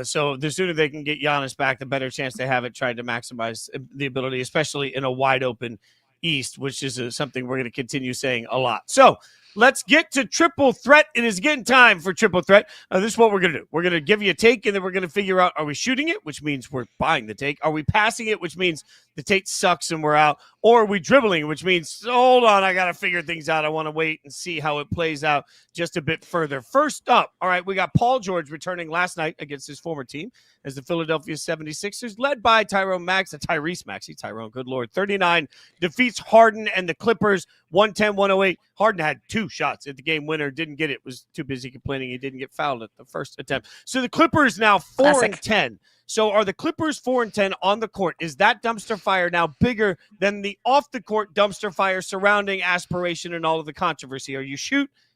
So the sooner they can get Giannis back, the better chance they have at trying to maximize the ability, especially in a wide open East, which is something we're going to continue saying a lot. So let's get to triple threat. It is getting time for triple threat. This is what we're going to do. We're going to give you a take, and then we're going to figure out, are we shooting it, which means we're buying the take? Are we passing it, which means the take sucks and we're out? Or are we dribbling, which means, hold on, I got to figure things out. I want to wait and see how it plays out just a bit further. First up, all right, we got Paul George returning last night against his former team as the Philadelphia 76ers, led by Tyrese Maxey, good Lord, 39, defeats Harden and the Clippers, 110-108. Harden had 2 shots at the game winner, didn't get it, was too busy complaining he didn't get fouled at the first attempt. So the Clippers now 4-10. So are the Clippers 4-10 on the court? Is that dumpster fire now bigger than the off-the-court dumpster fire surrounding aspiration and all of the controversy? Are you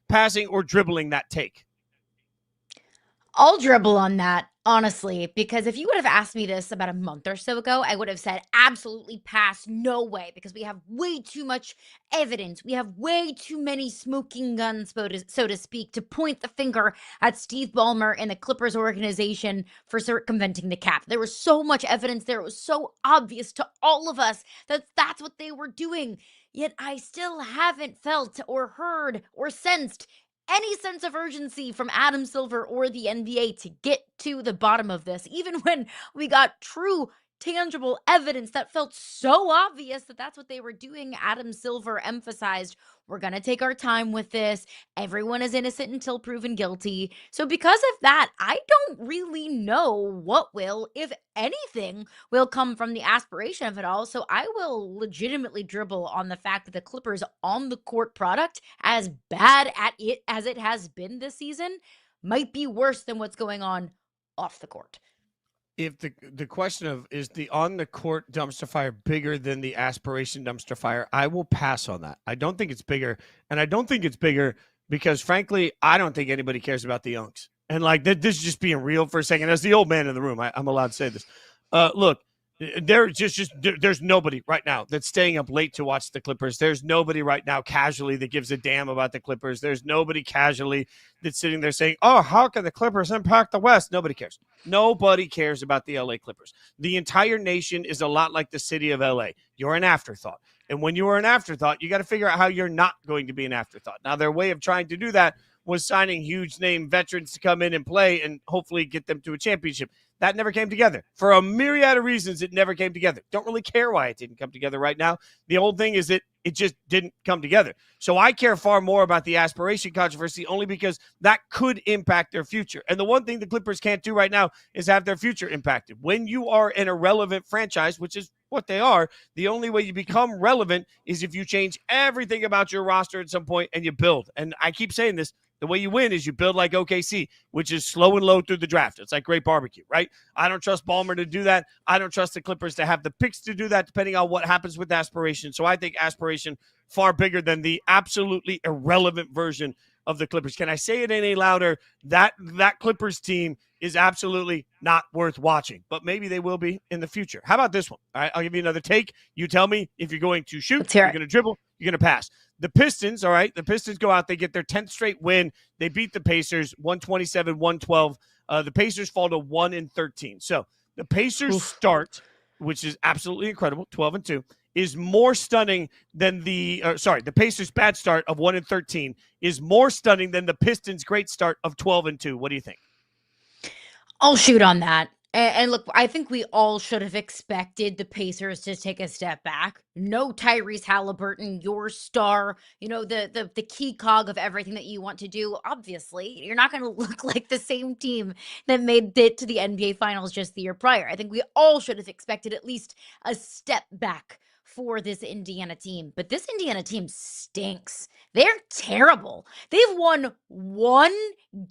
passing, or dribbling that take? I'll dribble on that, honestly, because if you would have asked me this about a month or so ago, I would have said absolutely pass, no way, because we have way too much evidence. We have way too many smoking guns, so to speak, to point the finger at Steve Ballmer and the Clippers organization for circumventing the cap. There was so much evidence there. It was so obvious to all of us that that's what they were doing. Yet I still haven't felt or heard or sensed any sense of urgency from Adam Silver or the NBA to get to the bottom of this, even when we got true, tangible evidence that felt so obvious that that's what they were doing. Adam Silver emphasized, we're going to take our time with this. Everyone is innocent until proven guilty. So because of that, I don't really know what will, if anything, will come from the aspiration of it all. So I will legitimately dribble on the fact that the Clippers on the court product, as bad at it as it has been this season, might be worse than what's going on off the court. If the question of, is the on-the-court dumpster fire bigger than the aspiration dumpster fire, I will pass on that. I don't think it's bigger, and I don't think it's bigger because, frankly, I don't think anybody cares about the Youngs. And, this is just being real for a second. As the old man in the room, I'm allowed to say this. Look, there's nobody right now that's staying up late to watch the Clippers. There's nobody right now casually that gives a damn about the Clippers. There's nobody casually that's sitting there saying, oh, how can the Clippers impact the West? Nobody cares. Nobody cares about the LA Clippers. The entire nation is a lot like the city of LA. You're an afterthought. And when you are an afterthought, you got to figure out how you're not going to be an afterthought. Now, their way of trying to do that was signing huge name veterans to come in and play and hopefully get them to a championship. That never came together. For a myriad of reasons, it never came together. Don't really care why it didn't come together right now. The old thing is that it just didn't come together. So I care far more about the aspiration controversy only because that could impact their future. And the one thing the Clippers can't do right now is have their future impacted. When you are an irrelevant franchise, which is what they are, the only way you become relevant is if you change everything about your roster at some point and you build. And I keep saying this, the way you win is you build like OKC, which is slow and low through the draft. It's like great barbecue, right? I don't trust Ballmer to do that. I don't trust the Clippers to have the picks to do that, depending on what happens with aspiration. So I think aspiration far bigger than the absolutely irrelevant version of the Clippers. Can I say it any louder? That Clippers team is absolutely not worth watching, but maybe they will be in the future. How about this one? All right, I'll give you another take. You tell me if you're going to shoot, you're going to dribble, you're going to pass. The Pistons, all right, the Pistons go out, they get their 10th straight win. They beat the Pacers 127-112. The Pacers fall to 1-13. So the Pacers start, which is absolutely incredible, 12-2, is more stunning than the Pacers' bad start of 1-13 is more stunning than the Pistons' great start of 12-2. What do you think? I'll shoot on that. And look, I think we all should have expected the Pacers to take a step back. No Tyrese Halliburton, your star, the key cog of everything that you want to do. Obviously, you're not going to look like the same team that made it to the NBA Finals just the year prior. I think we all should have expected at least a step back for this Indiana team. But this Indiana team stinks. They're terrible. They've won one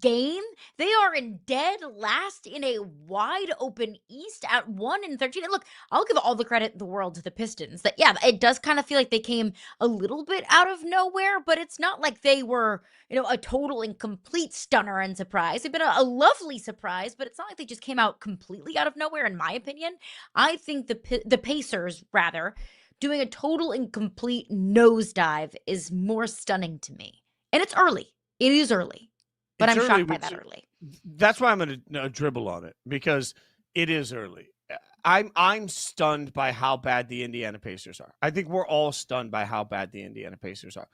game. They are in dead last in a wide open East at 1-13. And look, I'll give all the credit in the world to the Pistons. That, yeah, it does kind of feel like they came a little bit out of nowhere, but it's not like they were, a total and complete stunner and surprise. They've been a lovely surprise, but it's not like they just came out completely out of nowhere, in my opinion. I think the Pacers, rather, doing a total and complete nosedive is more stunning to me. And it's early. It is early. But I'm shocked by that early. That's why I'm going to dribble on it, because it is early. I'm stunned by how bad the Indiana Pacers are. I think we're all stunned by how bad the Indiana Pacers are.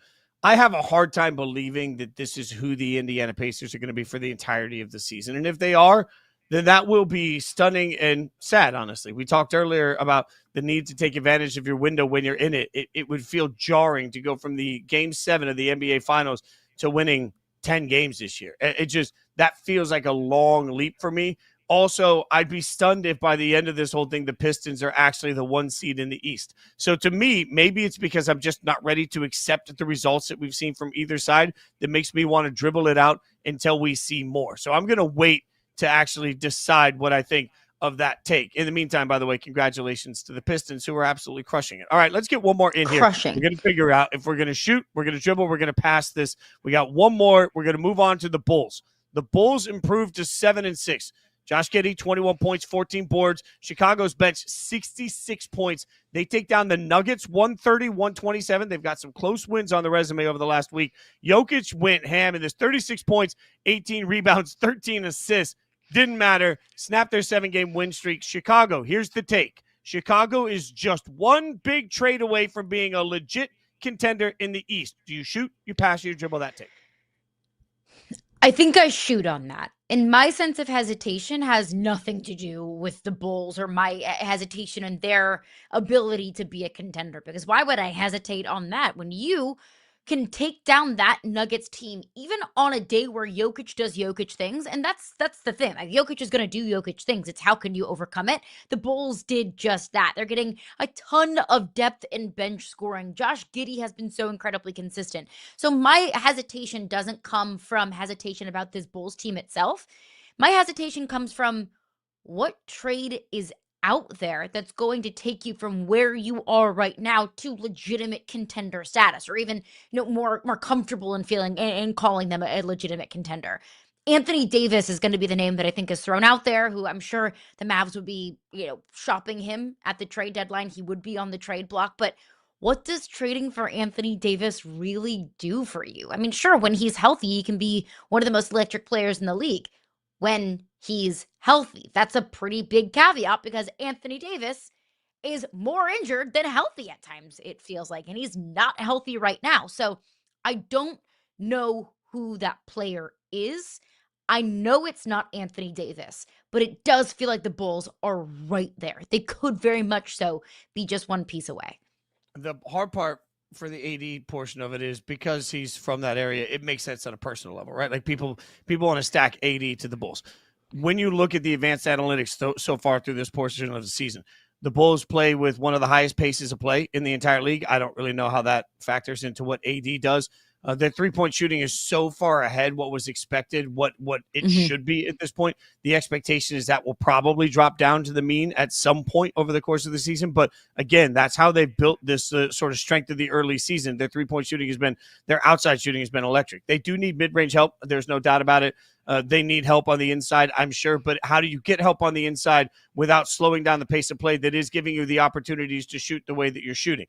I have a hard time believing that this is who the Indiana Pacers are going to be for the entirety of the season. And if they are, then that will be stunning and sad, honestly. We talked earlier about the need to take advantage of your window when you're in it. It would feel jarring to go from the Game 7 of the NBA Finals to winning 10 games this year. It just, that feels like a long leap for me. Also, I'd be stunned if by the end of this whole thing, the Pistons are actually the 1 seed in the East. So to me, maybe it's because I'm just not ready to accept the results that we've seen from either side that makes me want to dribble it out until we see more. So I'm going to wait to actually decide what I think of that take. In the meantime, by the way, congratulations to the Pistons who are absolutely crushing it. All right, let's get one more in here. We're going to figure out if we're going to shoot, we're going to dribble, we're going to pass this. We got one more. We're going to move on to the Bulls. The Bulls improved to 7-6. Josh Giddey, 21 points, 14 boards. Chicago's bench, 66 points. They take down the Nuggets, 130-127. They've got some close wins on the resume over the last week. Jokic went ham in this, 36 points, 18 rebounds, 13 assists. Didn't matter. Snapped their 7-game win streak. Chicago, here's the take. Chicago is just one big trade away from being a legit contender in the East. Do you shoot, you pass, you dribble that take? I think I shoot on that. And my sense of hesitation has nothing to do with the Bulls or my hesitation and their ability to be a contender. Because why would I hesitate on that when you can take down that Nuggets team even on a day where Jokic does Jokic things? And that's the thing. Like, Jokic is going to do Jokic things. It's how can you overcome it? The Bulls did just that. They're getting a ton of depth in bench scoring. Josh Giddey has been so incredibly consistent. So my hesitation doesn't come from hesitation about this Bulls team itself. My hesitation comes from what trade is out there that's going to take you from where you are right now to legitimate contender status, or even, more comfortable in feeling and calling them a legitimate contender. Anthony Davis is going to be the name that I think is thrown out there, who I'm sure the Mavs would be, shopping him at the trade deadline. He would be on the trade block, but what does trading for Anthony Davis really do for you? I mean, sure, when he's healthy, he can be one of the most electric players in the league. When he's healthy, that's a pretty big caveat, because Anthony Davis is more injured than healthy at times, it feels like, and he's not healthy right now. So I don't know who that player is. I know it's not Anthony Davis, but it does feel like the Bulls are right there. They could very much so be just one piece away. The hard part for the AD portion of it is because he's from that area, it makes sense on a personal level, right? Like people want to stack AD to the Bulls. When you look at the advanced analytics so far through this portion of the season, the Bulls play with one of the highest paces of play in the entire league. I don't really know how that factors into what AD does. Their three-point shooting is so far ahead what was expected, what it should be at this point. The expectation is that will probably drop down to the mean at some point over the course of the season. But again, that's how they built this sort of strength of the early season. Their three-point shooting their outside shooting has been electric. They do need mid-range help. There's no doubt about it. They need help on the inside, I'm sure. But how do you get help on the inside without slowing down the pace of play that is giving you the opportunities to shoot the way that you're shooting?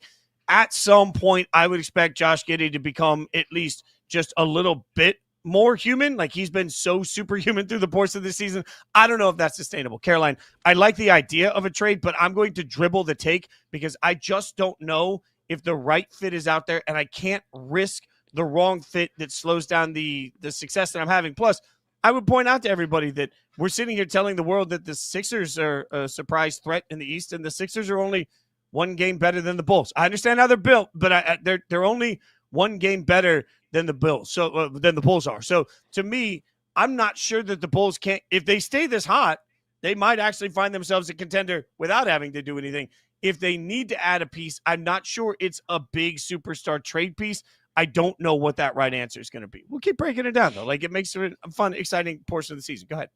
At some point, I would expect Josh Giddey to become at least just a little bit more human. Like, he's been so superhuman through the course of this season. I don't know if that's sustainable. Caroline, I like the idea of a trade, but I'm going to dribble the take because I just don't know if the right fit is out there, and I can't risk the wrong fit that slows down the success that I'm having. Plus, I would point out to everybody that we're sitting here telling the world that the Sixers are a surprise threat in the East, and the Sixers are only one game better than the Bulls. I understand how they're built, but they're only one game better than the Bulls. So than the Bulls are. So to me, I'm not sure that the Bulls can't. If they stay this hot, they might actually find themselves a contender without having to do anything. If they need to add a piece, I'm not sure it's a big superstar trade piece. I don't know what that right answer is going to be. We'll keep breaking it down though. Like, it makes it a fun, exciting portion of the season. Go ahead.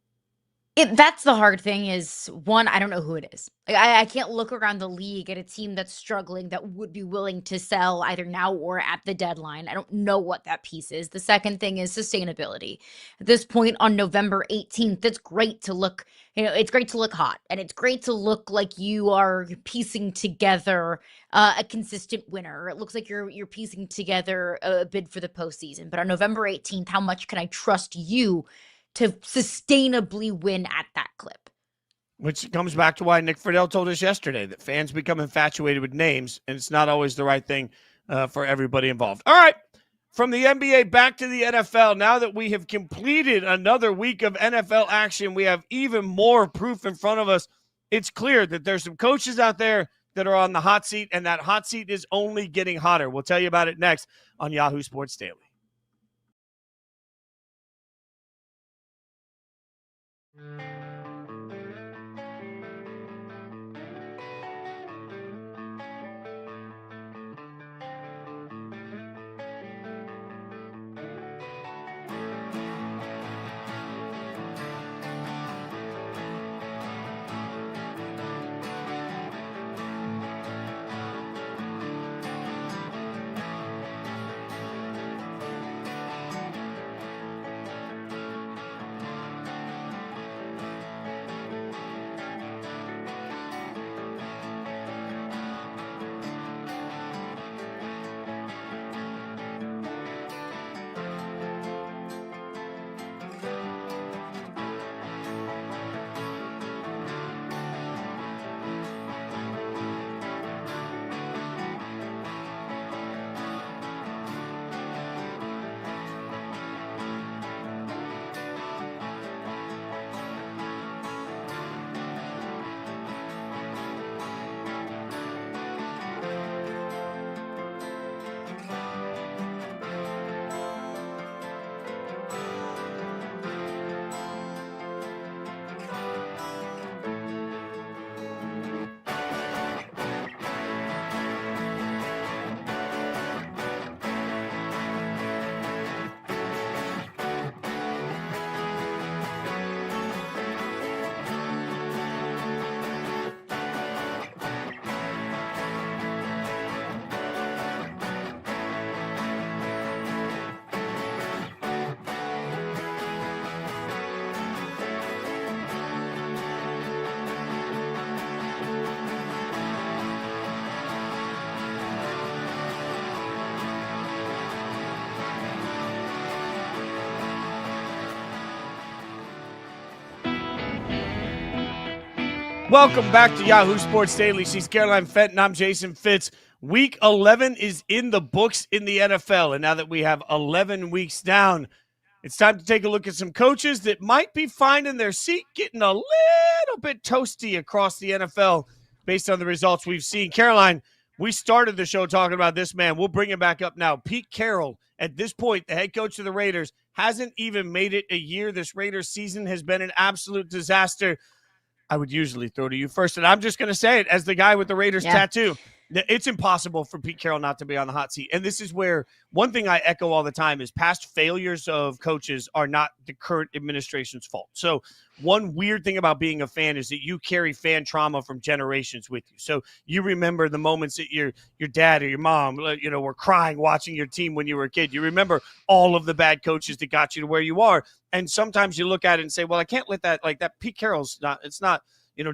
That's the hard thing is, one, I don't know who it is. I can't look around the league at a team that's struggling that would be willing to sell either now or at the deadline. I don't know what that piece is. The second thing is sustainability. At this point on November 18th, it's great to look, it's great to look hot, and it's great to look like you are piecing together a consistent winner. It looks like you're piecing together a bid for the postseason. But on November 18th, how much can I trust you to sustainably win at that clip? Which comes back to why Nick Friedel told us yesterday that fans become infatuated with names, and it's not always the right thing for everybody involved. All right, From the NBA back to the NFL, now that we have completed another week of NFL action, we have even more proof in front of us. It's clear that there's some coaches out there that are on the hot seat, and that hot seat is only getting hotter. We'll tell you about it next on Yahoo Sports Daily. Welcome back to Yahoo Sports Daily. She's Caroline Fenton. I'm Jason Fitz. Week 11 is in the books in the NFL. And now that we have 11 weeks down, it's time to take a look at some coaches that might be finding their seat getting a little bit toasty across the NFL based on the results we've seen. Caroline, we started the show talking about this man. We'll bring him back up now. Pete Carroll, at this point, the head coach of the Raiders, hasn't even made it a year. This Raiders season has been an absolute disaster. I would usually throw to you first, and I'm just going to say it as the guy with the Raiders tattoo. It's impossible for Pete Carroll not to be on the hot seat. And this is where one thing I echo all the time is past failures of coaches are not the current administration's fault. So one weird thing about being a fan is that you carry fan trauma from generations with you. So you remember the moments that your dad or your mom, were crying watching your team when you were a kid. You remember all of the bad coaches that got you to where you are. And sometimes you look at it and say, well, I can't let that, like that Pete Carroll's not, it's not,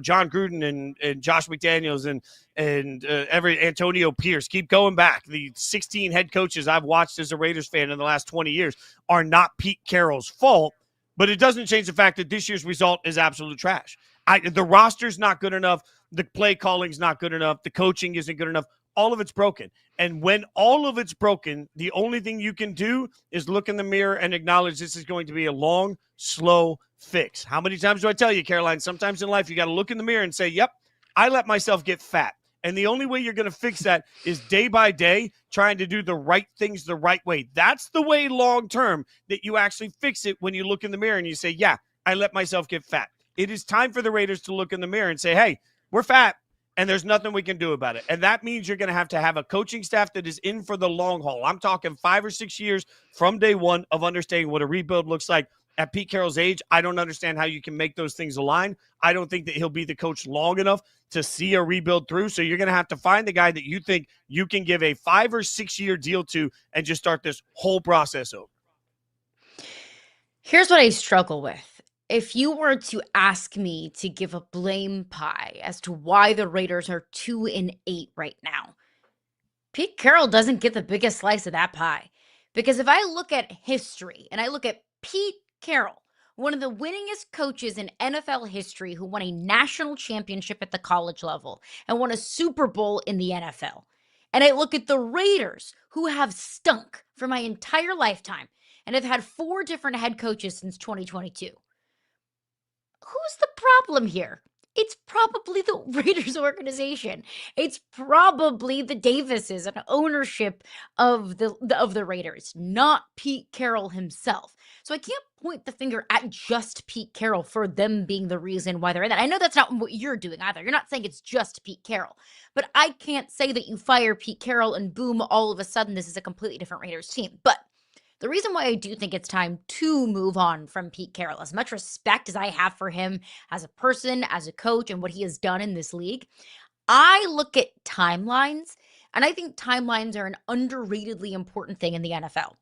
John Gruden and Josh McDaniels and every Antonio Pierce, keep going back. The 16 head coaches I've watched as a Raiders fan in the last 20 years are not Pete Carroll's fault, but it doesn't change the fact that this year's result is absolute trash. The roster's not good enough. The play calling's not good enough. The coaching isn't good enough. All of it's broken. And when all of it's broken, the only thing you can do is look in the mirror and acknowledge this is going to be a long, slow fix. How many times do I tell you, Caroline? Sometimes in life, you got to look in the mirror and say, yep, I let myself get fat. And the only way you're going to fix that is day by day trying to do the right things the right way. That's the way long term that you actually fix it when you look in the mirror and you say, yeah, I let myself get fat. It is time for the Raiders to look in the mirror and say, hey, we're fat. And there's nothing we can do about it. And that means you're going to have a coaching staff that is in for the long haul. I'm talking 5 or 6 years from day one of understanding what a rebuild looks like. At Pete Carroll's age, I don't understand how you can make those things align. I don't think that he'll be the coach long enough to see a rebuild through. So you're going to have to find the guy that you think you can give a 5 or 6 year deal to and just start this whole process over. Here's what I struggle with. If you were to ask me to give a blame pie as to why the Raiders are 2-8 right now, Pete Carroll doesn't get the biggest slice of that pie. Because if I look at history and I look at Pete Carroll, one of the winningest coaches in NFL history who won a national championship at the college level and won a Super Bowl in the NFL, and I look at the Raiders who have stunk for my entire lifetime and have had 4 different head coaches since 2022. Who's the problem here? It's probably the Raiders organization. It's probably the Davises and ownership of the Raiders, not Pete Carroll himself. So I can't point the finger at just Pete Carroll for them being the reason why they're in that. I know that's not what you're doing either. You're not saying it's just Pete Carroll, but I can't say that you fire Pete Carroll and boom, all of a sudden this is a completely different Raiders team. But the reason why I do think it's time to move on from Pete Carroll, as much respect as I have for him as a person, as a coach, and what he has done in this league, I look at timelines, and I think timelines are an underratedly important thing in the NFL.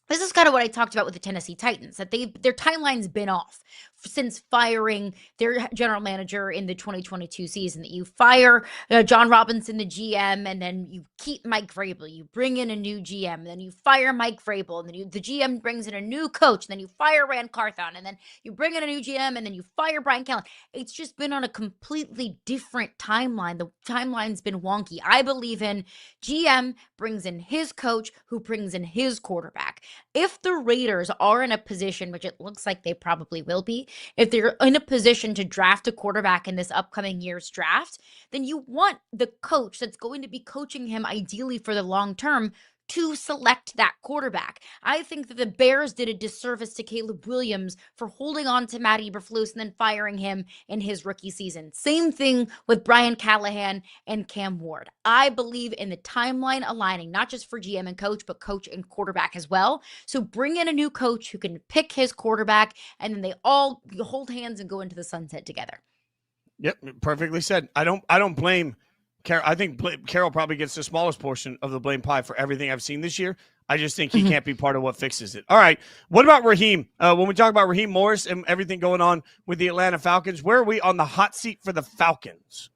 This is kind of what I talked about with the Tennessee Titans, that their timeline's been off since firing their general manager in the 2022 season. That you fire John Robinson, the GM, and then you keep Mike Vrabel. You bring in a new GM, and then you fire Mike Vrabel, and then the GM brings in a new coach, and then you fire Rand Carthon, and then you bring in a new GM, and then you fire Brian Callen. It's just been on a completely different timeline. The timeline's been wonky. I believe in GM brings in his coach, who brings in his quarterback. If the Raiders are in a position, which it looks like they probably will be, if they're in a position to draft a quarterback in this upcoming year's draft, then you want the coach that's going to be coaching him ideally for the long term to select that quarterback. I think that the Bears did a disservice to Caleb Williams for holding on to Matt Eberflus and then firing him in his rookie season. Same thing with Brian Callahan and Cam Ward. I believe in the timeline aligning, not just for GM and coach, but coach and quarterback as well. So bring in a new coach who can pick his quarterback, and then they all hold hands and go into the sunset together. Yep, perfectly said. I don't blame Carroll. I think Carroll probably gets the smallest portion of the blame pie for everything I've seen this year. I just think he can't be part of what fixes it. All right. What about Raheem? When we talk about Raheem Morris and everything going on with the Atlanta Falcons, where are we on the hot seat for the Falcons?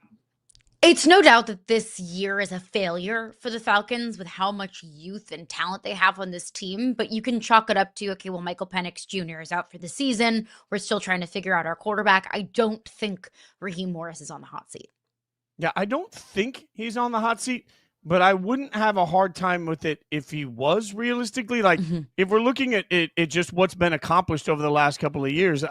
It's no doubt that this year is a failure for the Falcons with how much youth and talent they have on this team, but you can chalk it up to, okay, well, Michael Penix Jr. is out for the season. We're still trying to figure out our quarterback. I don't think Raheem Morris is on the hot seat. Yeah, I don't think he's on the hot seat, but I wouldn't have a hard time with it if he was realistically. Like, if we're looking at it just what's been accomplished over the last couple of years,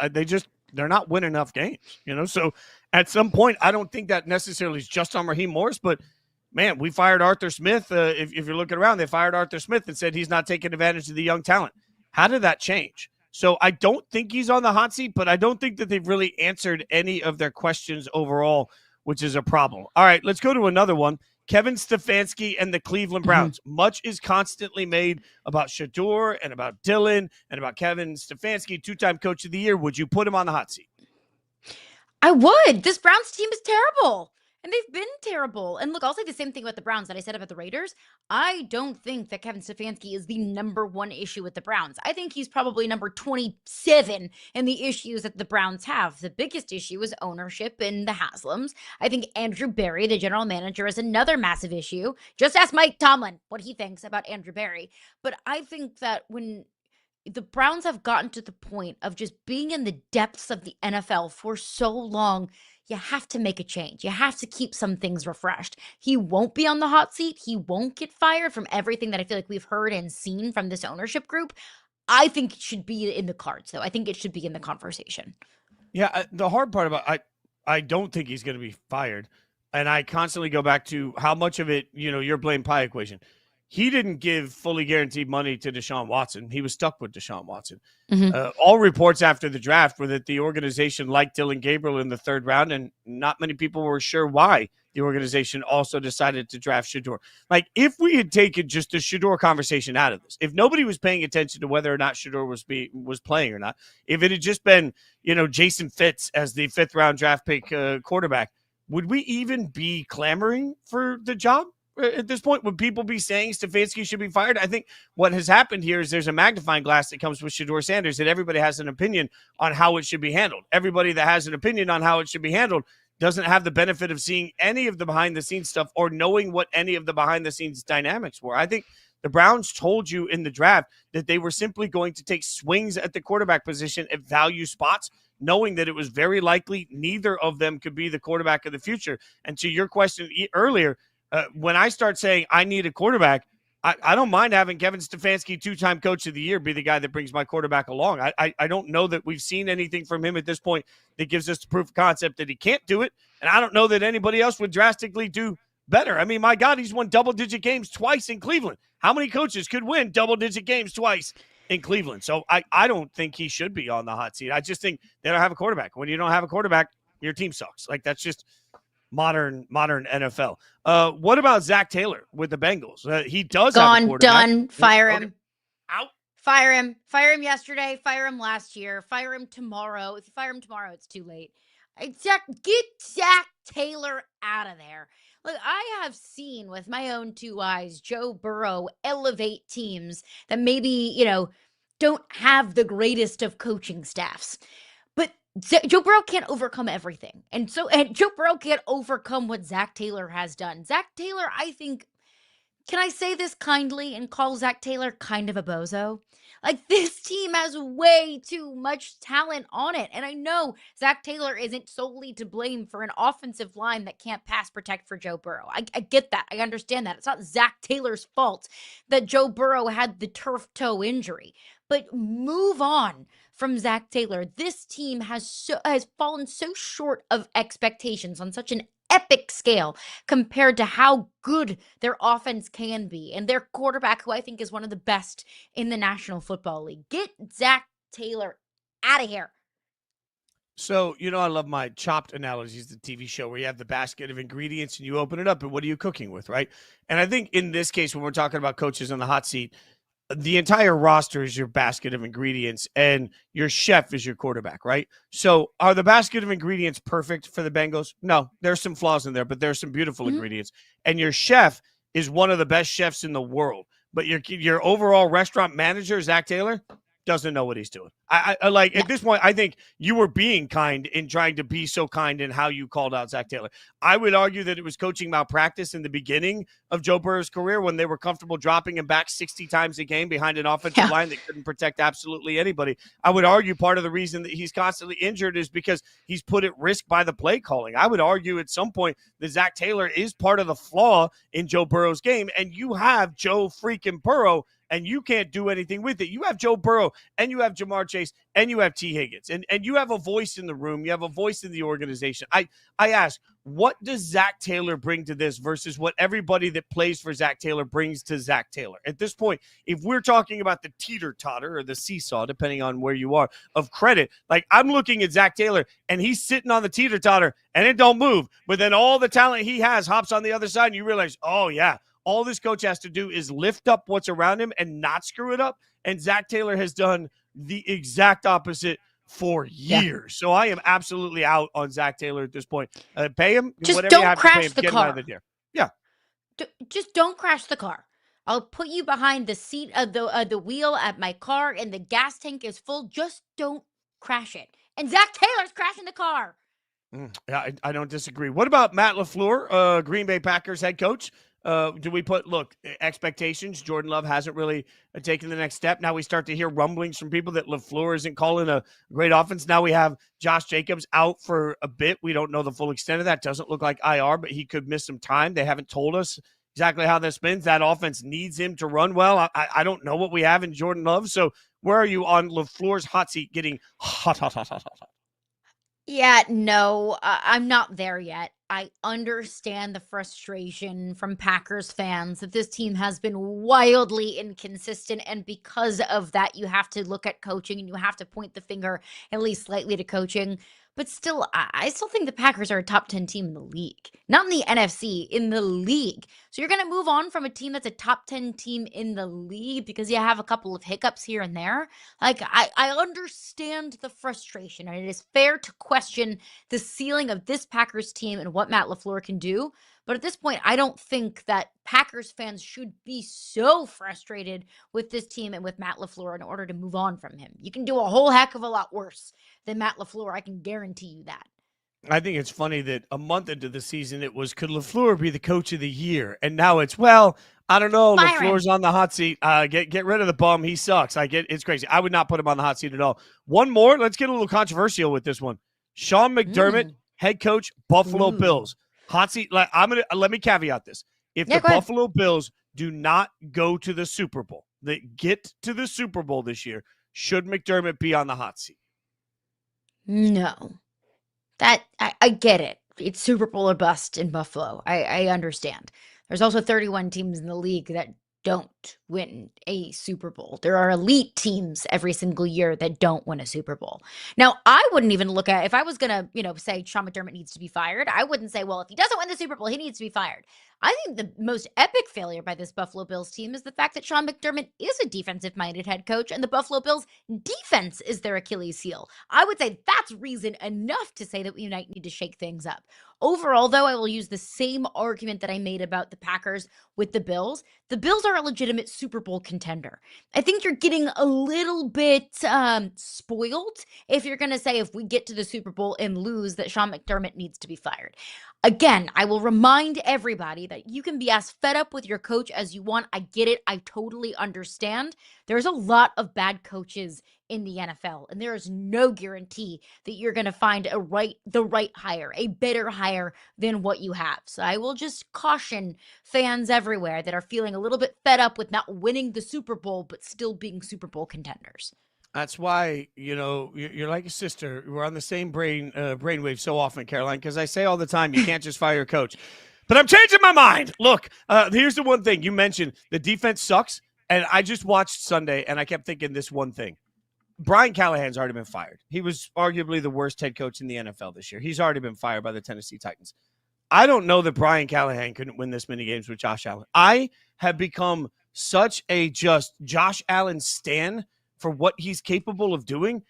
they're not winning enough games, So at some point, I don't think that necessarily is just on Raheem Morris, but man, we fired Arthur Smith. If you're looking around, they fired Arthur Smith and said he's not taking advantage of the young talent. How did that change? So I don't think he's on the hot seat, but I don't think that they've really answered any of their questions overall, which is a problem. All right, let's go to another one. Kevin Stefanski and the Cleveland Browns. Much is constantly made about Shedeur and about Dylan and about Kevin Stefanski, 2-time coach of the year. Would you put him on the hot seat? I would. This Browns team is terrible. And they've been terrible. And look, I'll say the same thing about the Browns that I said about the Raiders. I don't think that Kevin Stefanski is the number one issue with the Browns. I think he's probably number 27 in the issues that the Browns have. The biggest issue is ownership in the Haslams. I think Andrew Berry, the general manager, is another massive issue. Just ask Mike Tomlin what he thinks about Andrew Berry. But I think that when the Browns have gotten to the point of just being in the depths of the NFL for so long, you have to make a change. You have to keep some things refreshed. He won't be on the hot seat. He won't get fired from everything that I feel like we've heard and seen from this ownership group. I think it should be in the cards, though. I think it should be in the conversation. Yeah, the hard part about I don't think he's going to be fired. And I constantly go back to how much of it, your blame pie equation. He didn't give fully guaranteed money to Deshaun Watson. He was stuck with Deshaun Watson. All reports after the draft were that the organization liked Dylan Gabriel in the 3rd round, and not many people were sure why the organization also decided to draft Shedeur. Like, if we had taken just the Shedeur conversation out of this, if nobody was paying attention to whether or not Shedeur was playing or not, if it had just been, Jason Fitz as the 5th round draft pick quarterback, would we even be clamoring for the job? At this point, would people be saying Stefanski should be fired? I think what has happened here is there's a magnifying glass that comes with Shedeur Sanders, that everybody has an opinion on how it should be handled. Everybody that has an opinion on how it should be handled doesn't have the benefit of seeing any of the behind-the-scenes stuff or knowing what any of the behind-the-scenes dynamics were. I think the Browns told you in the draft that they were simply going to take swings at the quarterback position at value spots, knowing that it was very likely neither of them could be the quarterback of the future. And to your question earlier, when I start saying I need a quarterback, I don't mind having Kevin Stefanski, 2-time coach of the year, be the guy that brings my quarterback along. I don't know that we've seen anything from him at this point that gives us the proof of concept that he can't do it. And I don't know that anybody else would drastically do better. I mean, my God, he's won double-digit games twice in Cleveland. How many coaches could win double-digit games twice in Cleveland? So I don't think he should be on the hot seat. I just think they don't have a quarterback. When you don't have a quarterback, your team sucks. Like, that's just modern NFL. What about Zach Taylor with the Bengals? He does have a quarterback. Done. Fire him. Out. Fire him. Fire him yesterday. Fire him last year. Fire him tomorrow. If you fire him tomorrow, it's too late. Get Zach Taylor out of there. Look, I have seen with my own 2 eyes Joe Burrow elevate teams that maybe, don't have the greatest of coaching staffs. But Joe Burrow can't overcome everything. And Joe Burrow can't overcome what Zach Taylor has done. Zach Taylor, I think, can I say this kindly and call Zach Taylor kind of a bozo? Like, this team has way too much talent on it. And I know Zach Taylor isn't solely to blame for an offensive line that can't pass protect for Joe Burrow. I get that. I understand that. It's not Zach Taylor's fault that Joe Burrow had the turf toe injury. But move on from Zach Taylor. This team has fallen so short of expectations on such an epic scale compared to how good their offense can be. And their quarterback, who I think is one of the best in the National Football League. Get Zach Taylor out of here. So, I love my Chopped analogies, the TV show where you have the basket of ingredients and you open it up and what are you cooking with, right? And I think in this case, when we're talking about coaches on the hot seat, the entire roster is your basket of ingredients and your chef is your quarterback, right? So are the basket of ingredients perfect for the Bengals? No, there's some flaws in there, but there's some beautiful ingredients. And your chef is one of the best chefs in the world. But your overall restaurant manager, Zach Taylor, doesn't know what he's doing. I like at this point, I think you were being kind in trying to be so kind in how you called out Zach Taylor. I would argue that it was coaching malpractice in the beginning of Joe Burrow's career when they were comfortable dropping him back 60 times a game behind an offensive line that couldn't protect absolutely anybody. I would argue part of the reason that he's constantly injured is because he's put at risk by the play calling. I would argue at some point that Zach Taylor is part of the flaw in Joe Burrow's game, and you have Joe freaking Burrow and you can't do anything with it. You have Joe Burrow and you have Jamar Chase and you have T. Higgins and you have a voice in the room. You have a voice in the organization. I ask, what does Zach Taylor bring to this versus what everybody that plays for Zach Taylor brings to Zach Taylor? At this point, if we're talking about the teeter-totter or the seesaw, depending on where you are, of credit, like I'm looking at Zach Taylor and he's sitting on the teeter-totter and it don't move. But then all the talent he has hops on the other side and you realize, oh, yeah, all this coach has to do is lift up what's around him and not screw it up. And Zach Taylor has done the exact opposite for years. So I am absolutely out on Zach Taylor at this point. Pay him. Just whatever don't you have crash to pay him, the get car. him out of the deal. Yeah. Just don't crash the car. I'll put you behind the seat of the wheel at my car and the gas tank is full. Just don't crash it. And Zach Taylor's crashing the car. Yeah, I don't disagree. What about Matt LaFleur, Green Bay Packers head coach? Do we put, expectations? Jordan Love hasn't really taken the next step. Now we start to hear rumblings from people that LaFleur isn't calling a great offense. Now we have Josh Jacobs out for a bit. We don't know the full extent of that. Doesn't look like IR, but he could miss some time. They haven't told us exactly how that spins. That offense needs him to run well. I don't know what we have in Jordan Love. So where are you on LaFleur's hot seat getting hot? Yeah, no, I'm not there yet. I understand the frustration from Packers fans that this team has been wildly inconsistent. And because of that, you have to look at coaching and you have to point the finger at least slightly to coaching. But still, I still think the Packers are a top 10 team in the league. Not in the NFC, in the league. So you're going to move on from a team that's a top 10 team in the league because you have a couple of hiccups here and there. Like, I understand the frustration, and it is fair to question the ceiling of this Packers team and what Matt LaFleur can do. But at this point, I don't think that Packers fans should be so frustrated with this team and with Matt LaFleur in order to move on from him. You can do a whole heck of a lot worse than Matt LaFleur. I can guarantee you that. I think it's funny that a month into the season, it was, could LaFleur be the coach of the year? And now it's, well, I don't know. Fire LaFleur's on the hot seat. Get rid of the bum. He sucks. It's crazy. I would not put him on the hot seat at all. One more. Let's get a little controversial with this one. Sean McDermott, head coach, Buffalo Bills. Hot seat. Let me caveat this. If the Buffalo Bills do not go to the Super Bowl, that get to the Super Bowl this year, should McDermott be on the hot seat? No. I get it. It's Super Bowl or bust in Buffalo. I understand. There's also 31 teams in the league that don't win a Super Bowl. There are elite teams every single year that don't win a Super Bowl. Now, I wouldn't even look at, if I was going to, say Sean McDermott needs to be fired, I wouldn't say, well, if he doesn't win the Super Bowl, he needs to be fired. I think the most epic failure by this Buffalo Bills team is the fact that Sean McDermott is a defensive-minded head coach, and the Buffalo Bills defense is their Achilles heel. I would say that's reason enough to say that we might need to shake things up. Overall, though, I will use the same argument that I made about the Packers with the Bills. The Bills are a legitimate Super Bowl contender. I think you're getting a little bit spoiled if you're going to say if we get to the Super Bowl and lose that Sean McDermott needs to be fired. Again, I will remind everybody that you can be as fed up with your coach as you want. I get it. I totally understand. There's a lot of bad coaches in the NFL, and there is no guarantee that you're going to find the right hire, a better hire than what you have. So I will just caution fans everywhere that are feeling a little bit fed up with not winning the Super Bowl, but still being Super Bowl contenders. That's why, you're like a sister. We're on the same brainwave so often, Caroline, because I say all the time, you can't just fire a coach. But I'm changing my mind. Look, here's the one thing. You mentioned the defense sucks, and I just watched Sunday, and I kept thinking this one thing. Brian Callahan's already been fired. He was arguably the worst head coach in the NFL this year. He's already been fired by the Tennessee Titans. I don't know that Brian Callahan couldn't win this many games with Josh Allen. I have become such a just Josh Allen stan for what he's capable of doing.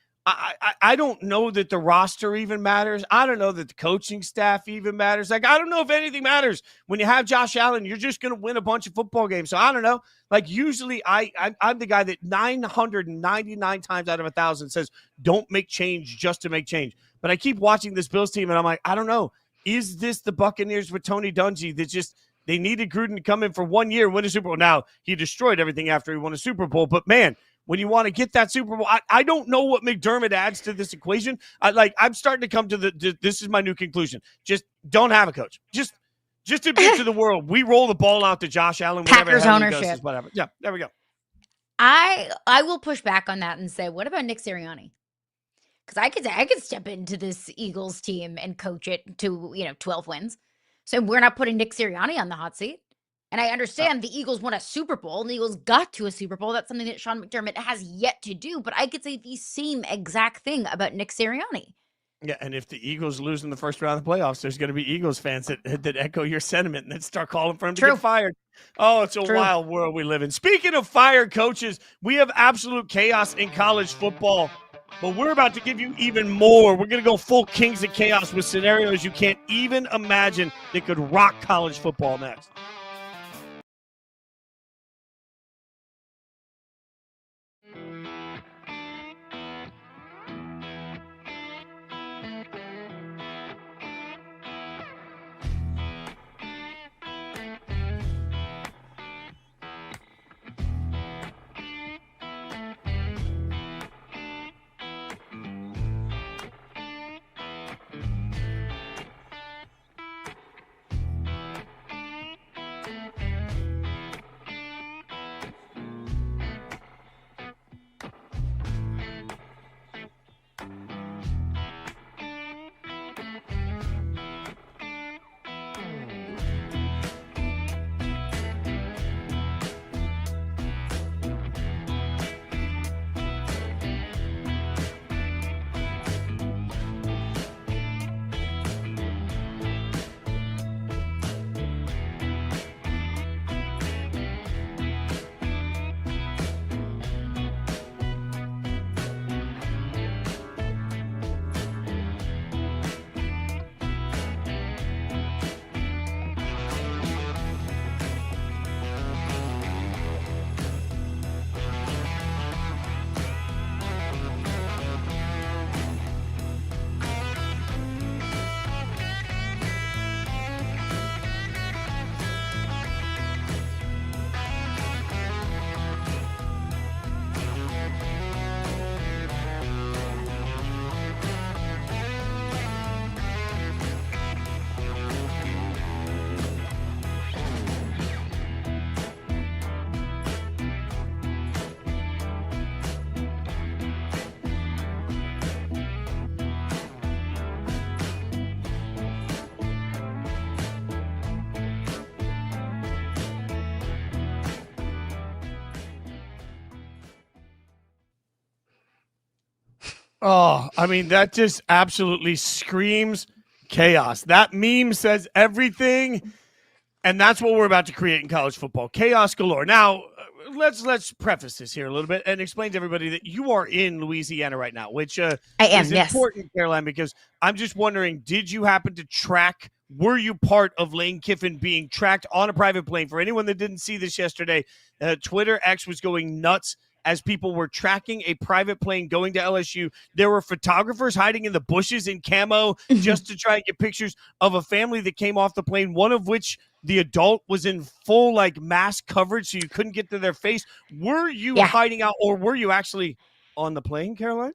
I don't know that the roster even matters. I don't know that the coaching staff even matters. I don't know if anything matters. When you have Josh Allen, you're just going to win a bunch of football games. So I don't know. Usually I'm the guy that 999 times out of 1,000 says, don't make change just to make change. But I keep watching this Bills team, and I'm like, I don't know. Is this the Buccaneers with Tony Dungy that just they needed Gruden to come in for 1 year and win a Super Bowl? Now, he destroyed everything after he won a Super Bowl. But, man, when you want to get that Super Bowl, I don't know what McDermott adds to this equation. I'm starting to come to this is my new conclusion. Just don't have a coach. Just admit to the world, we roll the ball out to Josh Allen. Packers ownership. Whatever. Yeah, there we go. I will push back on that and say, what about Nick Sirianni? Because I could step into this Eagles team and coach it to 12 wins. So we're not putting Nick Sirianni on the hot seat. And I understand the Eagles won a Super Bowl and the Eagles got to a Super Bowl. That's something that Sean McDermott has yet to do. But I could say the same exact thing about Nick Sirianni. Yeah, and if the Eagles lose in the first round of the playoffs, there's going to be Eagles fans that echo your sentiment and then start calling for him to get fired. Oh, it's a wild world we live in. Speaking of fired coaches, we have absolute chaos in college football. But we're about to give you even more. We're going to go full Kings of Chaos with scenarios you can't even imagine that could rock college football next. Oh, I mean, that just absolutely screams chaos. That meme says everything, and that's what we're about to create in college football. Chaos galore. Now, let's preface this here a little bit and explain to everybody that you are in Louisiana right now, which I am, is yes. important, Caroline, because I'm just wondering, did you happen to track, were you part of Lane Kiffin being tracked on a private plane? For anyone that didn't see this yesterday, Twitter X was going nuts as people were tracking a private plane going to LSU. There were photographers hiding in the bushes in camo just to try and get pictures of a family that came off the plane, one of which the adult was in full like mask coverage, so you couldn't get to their face. Were you hiding out, or were you actually on the plane, Caroline?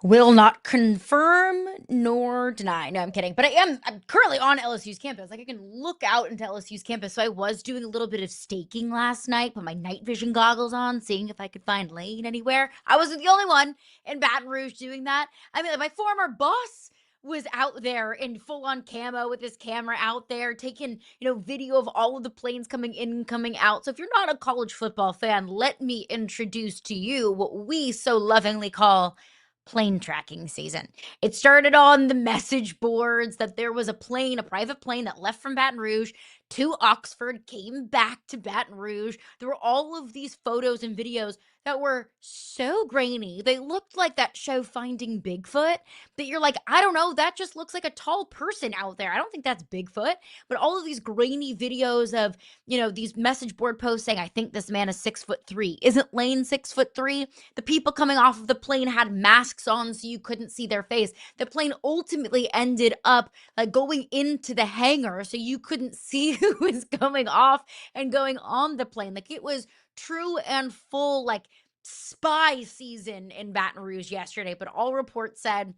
Will not confirm nor deny. No, I'm kidding. But I'm currently on LSU's campus. Like, I can look out into LSU's campus. So I was doing a little bit of staking last night, put my night vision goggles on, seeing if I could find Lane anywhere. I wasn't the only one in Baton Rouge doing that. I mean, my former boss was out there in full-on camo with his camera out there, taking, video of all of the planes coming in and coming out. So if you're not a college football fan, let me introduce to you what we so lovingly call plane tracking season. It started on the message boards that there was a private plane that left from Baton Rouge to Oxford, came back to Baton Rouge. There were all of these photos and videos that were so grainy. They looked like that show Finding Bigfoot, that you're like, I don't know, that just looks like a tall person out there. I don't think that's Bigfoot. But all of these grainy videos of, these message board posts saying, I think this man is 6'3". Isn't Lane 6'3"? The people coming off of the plane had masks on so you couldn't see their face. The plane ultimately ended up like going into the hangar so you couldn't see who was coming off and going on the plane. Like, it was true and full like spy season in Baton Rouge yesterday. But all reports said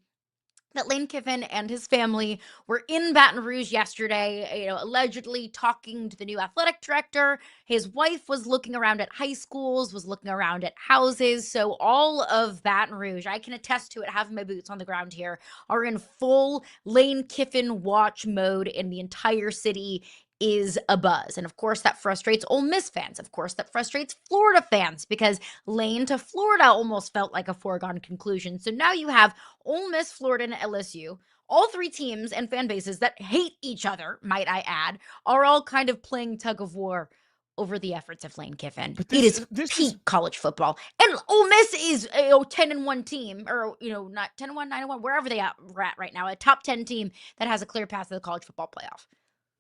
that Lane Kiffin and his family were in Baton Rouge yesterday, allegedly talking to the new athletic director. His wife was looking around at high schools, was looking around at houses. So all of Baton Rouge, I can attest to it, having my boots on the ground here, are in full Lane Kiffin watch mode, and the entire city is abuzz. And of course, that frustrates Ole Miss fans. Of course, that frustrates Florida fans, because Lane to Florida almost felt like a foregone conclusion. So now you have Ole Miss, Florida, and LSU, all three teams and fan bases that hate each other, might I add, are all kind of playing tug of war over the efforts of Lane Kiffin. It is peak college football. And Ole Miss is a 10-1 team, or, not 10-1, 9-1, wherever they are at right now, a top 10 team that has a clear path to the college football playoff.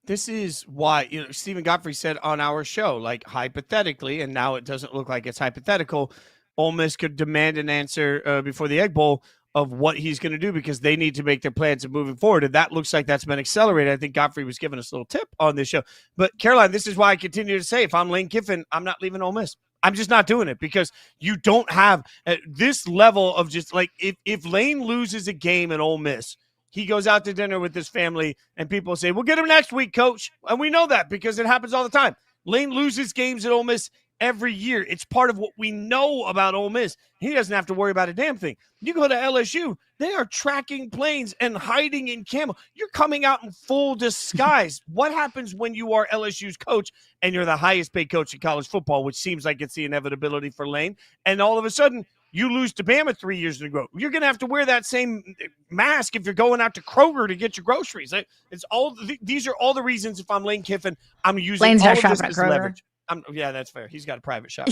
This is why, Stephen Godfrey said on our show, like, hypothetically, and now it doesn't look like it's hypothetical, Ole Miss could demand an answer before the Egg Bowl of what he's going to do, because they need to make their plans of moving forward. And that looks like that's been accelerated. I think Godfrey was giving us a little tip on this show. But Caroline, this is why I continue to say, if I'm Lane Kiffin, I'm not leaving Ole Miss. I'm just not doing it, because you don't have this level of just like, if Lane loses a game in Ole Miss, he goes out to dinner with his family and people say, we'll get him next week, coach. And we know that because it happens all the time. Lane loses games at Ole Miss every year. It's part of what we know about Ole Miss. He doesn't have to worry about a damn thing. You go to LSU, they are tracking planes and hiding in camo. You're coming out in full disguise. What happens when you are LSU's coach and you're the highest paid coach in college football, which seems like it's the inevitability for Lane, and all of a sudden you lose to Bama 3 years in a row? You're going to have to wear that same mask if you're going out to Kroger to get your groceries. It's all these are all the reasons. If I'm Lane Kiffin, I'm using Lane's all not of this shopping at as Kroger. leverage. Yeah, that's fair. He's got a private shop.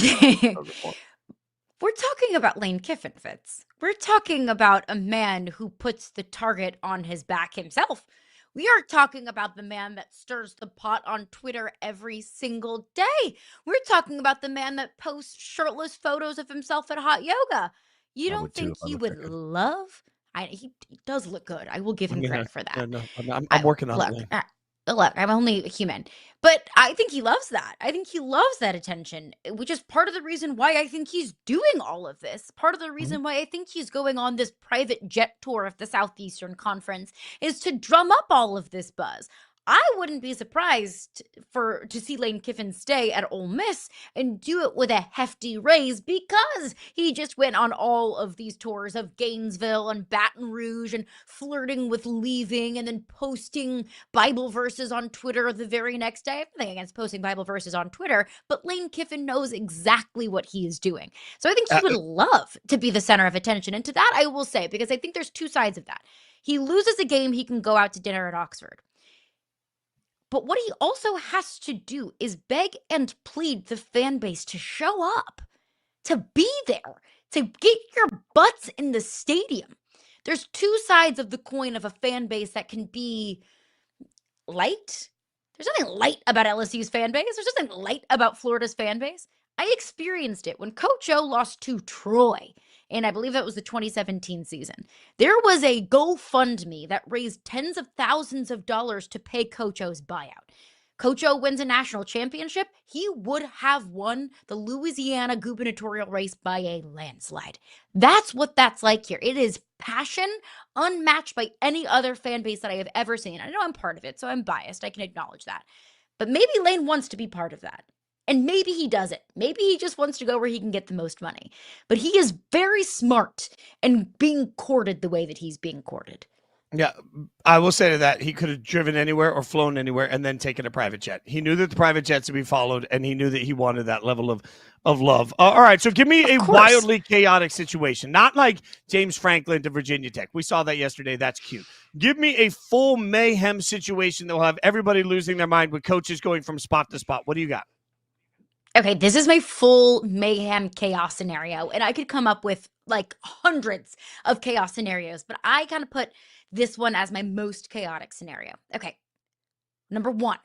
We're talking about Lane Kiffin, Fitz. We're talking about a man who puts the target on his back himself. We are talking about the man that stirs the pot on Twitter every single day. We're talking about the man that posts shirtless photos of himself at hot yoga. You don't think he would love? He does look good. I will give him credit for that. No, I'm working on it. Look, I'm only human, but I think he loves that. I think he loves that attention, which is part of the reason why I think he's doing all of this. Part of the reason why I think he's going on this private jet tour of the Southeastern Conference is to drum up all of this buzz. I wouldn't be surprised to see Lane Kiffin stay at Ole Miss and do it with a hefty raise because he just went on all of these tours of Gainesville and Baton Rouge and flirting with leaving and then posting Bible verses on Twitter the very next day. I have nothing against posting Bible verses on Twitter, but Lane Kiffin knows exactly what he is doing. So I think he would love to be the center of attention. And to that, I will say, because I think there's two sides of that. He loses a game, he can go out to dinner at Oxford. But what he also has to do is beg and plead the fan base to show up, to be there, to get your butts in the stadium. There's two sides of the coin of a fan base that can be light. There's nothing light about LSU's fan base. There's nothing light about Florida's fan base. I experienced it when Coach O lost to Troy, and I believe that was the 2017 season. There was a GoFundMe that raised tens of thousands of dollars to pay Coach O's buyout. Coach O wins a national championship, he would have won the Louisiana gubernatorial race by a landslide. That's what that's like here. It is passion unmatched by any other fan base that I have ever seen. I know I'm part of it, so I'm biased. I can acknowledge that. But maybe Lane wants to be part of that. And maybe he does it. Maybe he just wants to go where he can get the most money. But he is very smart and being courted the way that he's being courted. Yeah, I will say to that, he could have driven anywhere or flown anywhere and then taken a private jet. He knew that the private jets would be followed, and he knew that he wanted that level of love. All right, so give me a wildly chaotic situation. Not like James Franklin to Virginia Tech. We saw that yesterday. That's cute. Give me a full mayhem situation that will have everybody losing their mind with coaches going from spot to spot. What do you got? Okay, this is my full mayhem chaos scenario, and I could come up with like hundreds of chaos scenarios, but I kind of put this one as my most chaotic scenario. Okay, number one,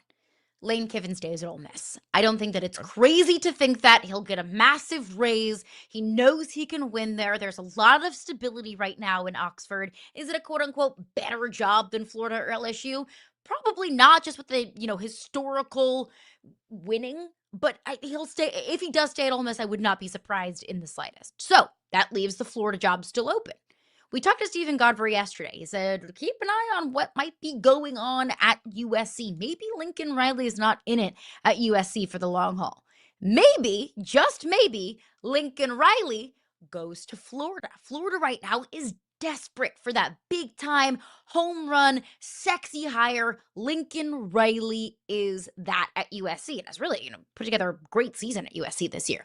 Lane Kiffin stays at Ole Miss. I don't think that it's crazy to think that he'll get a massive raise. He knows he can win there. There's a lot of stability right now in Oxford. Is it a quote-unquote better job than Florida or LSU? Probably not, just with the, historical winning. But he'll stay. If he does stay at Ole Miss, I would not be surprised in the slightest. So that leaves the Florida job still open. We talked to Stephen Godfrey yesterday. He said, keep an eye on what might be going on at USC. Maybe Lincoln Riley is not in it at USC for the long haul. Maybe, just maybe, Lincoln Riley goes to Florida. Florida right now is desperate for that big-time home run, sexy hire. Lincoln Riley is that at USC and has really, put together a great season at USC this year.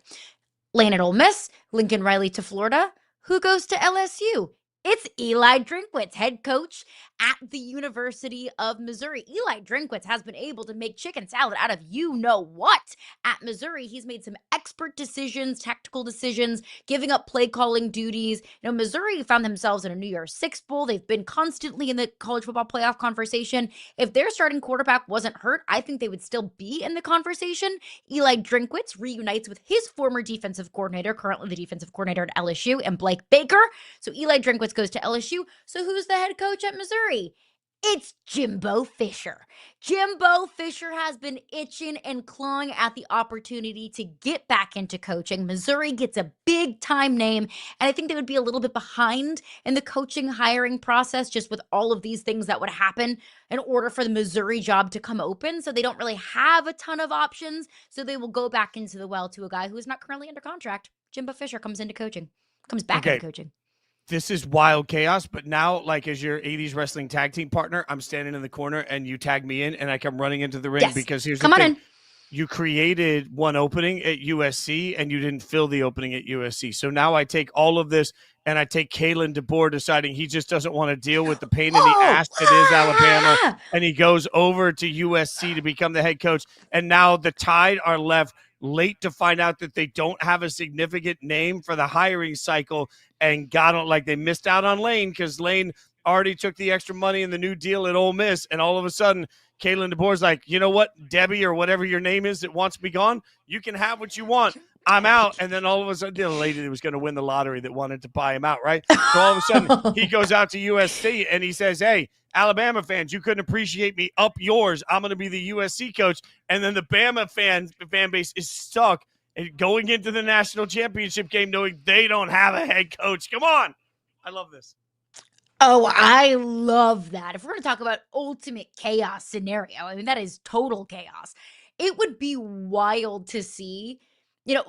Lane at Ole Miss, Lincoln Riley to Florida. Who goes to LSU? It's Eli Drinkwitz, head coach at the University of Missouri. Eli Drinkwitz has been able to make chicken salad out of you-know-what at Missouri. He's made some expert decisions, tactical decisions, giving up play calling duties. Missouri found themselves in a New Year's Six Bowl. They've been constantly in the college football playoff conversation. If their starting quarterback wasn't hurt, I think they would still be in the conversation. Eli Drinkwitz reunites with his former defensive coordinator, currently the defensive coordinator at LSU, and Blake Baker. So Eli Drinkwitz goes to LSU. So who's the head coach at Missouri? It's Jimbo Fisher. Jimbo Fisher has been itching and clawing at the opportunity to get back into coaching. Missouri gets a big-time name, and I think they would be a little bit behind in the coaching hiring process just with all of these things that would happen in order for the Missouri job to come open. So they don't really have a ton of options, so they will go back into the well to a guy who is not currently under contract. Jimbo Fisher comes back into coaching. This is wild chaos, but now, like, as your 80s wrestling tag team partner, I'm standing in the corner and you tag me in and I come running into the ring because here's the thing. You created one opening at USC and you didn't fill the opening at USC. So now I take all of this and I take Kalen DeBoer deciding he just doesn't want to deal with the pain in the ass that is Alabama. And he goes over to USC to become the head coach. And now the Tide are left late to find out that they don't have a significant name for the hiring cycle and they missed out on Lane because Lane already took the extra money in the new deal at Ole Miss. And all of a sudden, Kalen DeBoer's like, you know what, Debbie or whatever your name is that wants me gone, you can have what you want. I'm out. And then all of a sudden, the lady that was going to win the lottery that wanted to buy him out, right? So all of a sudden, he goes out to USC and he says, hey, Alabama fans, you couldn't appreciate me. Up yours. I'm going to be the USC coach. And then the Bama fan base is stuck and going into the national championship game knowing they don't have a head coach. Come on. I love this. Oh, I love that. If we're going to talk about ultimate chaos scenario, I mean, that is total chaos. It would be wild to see,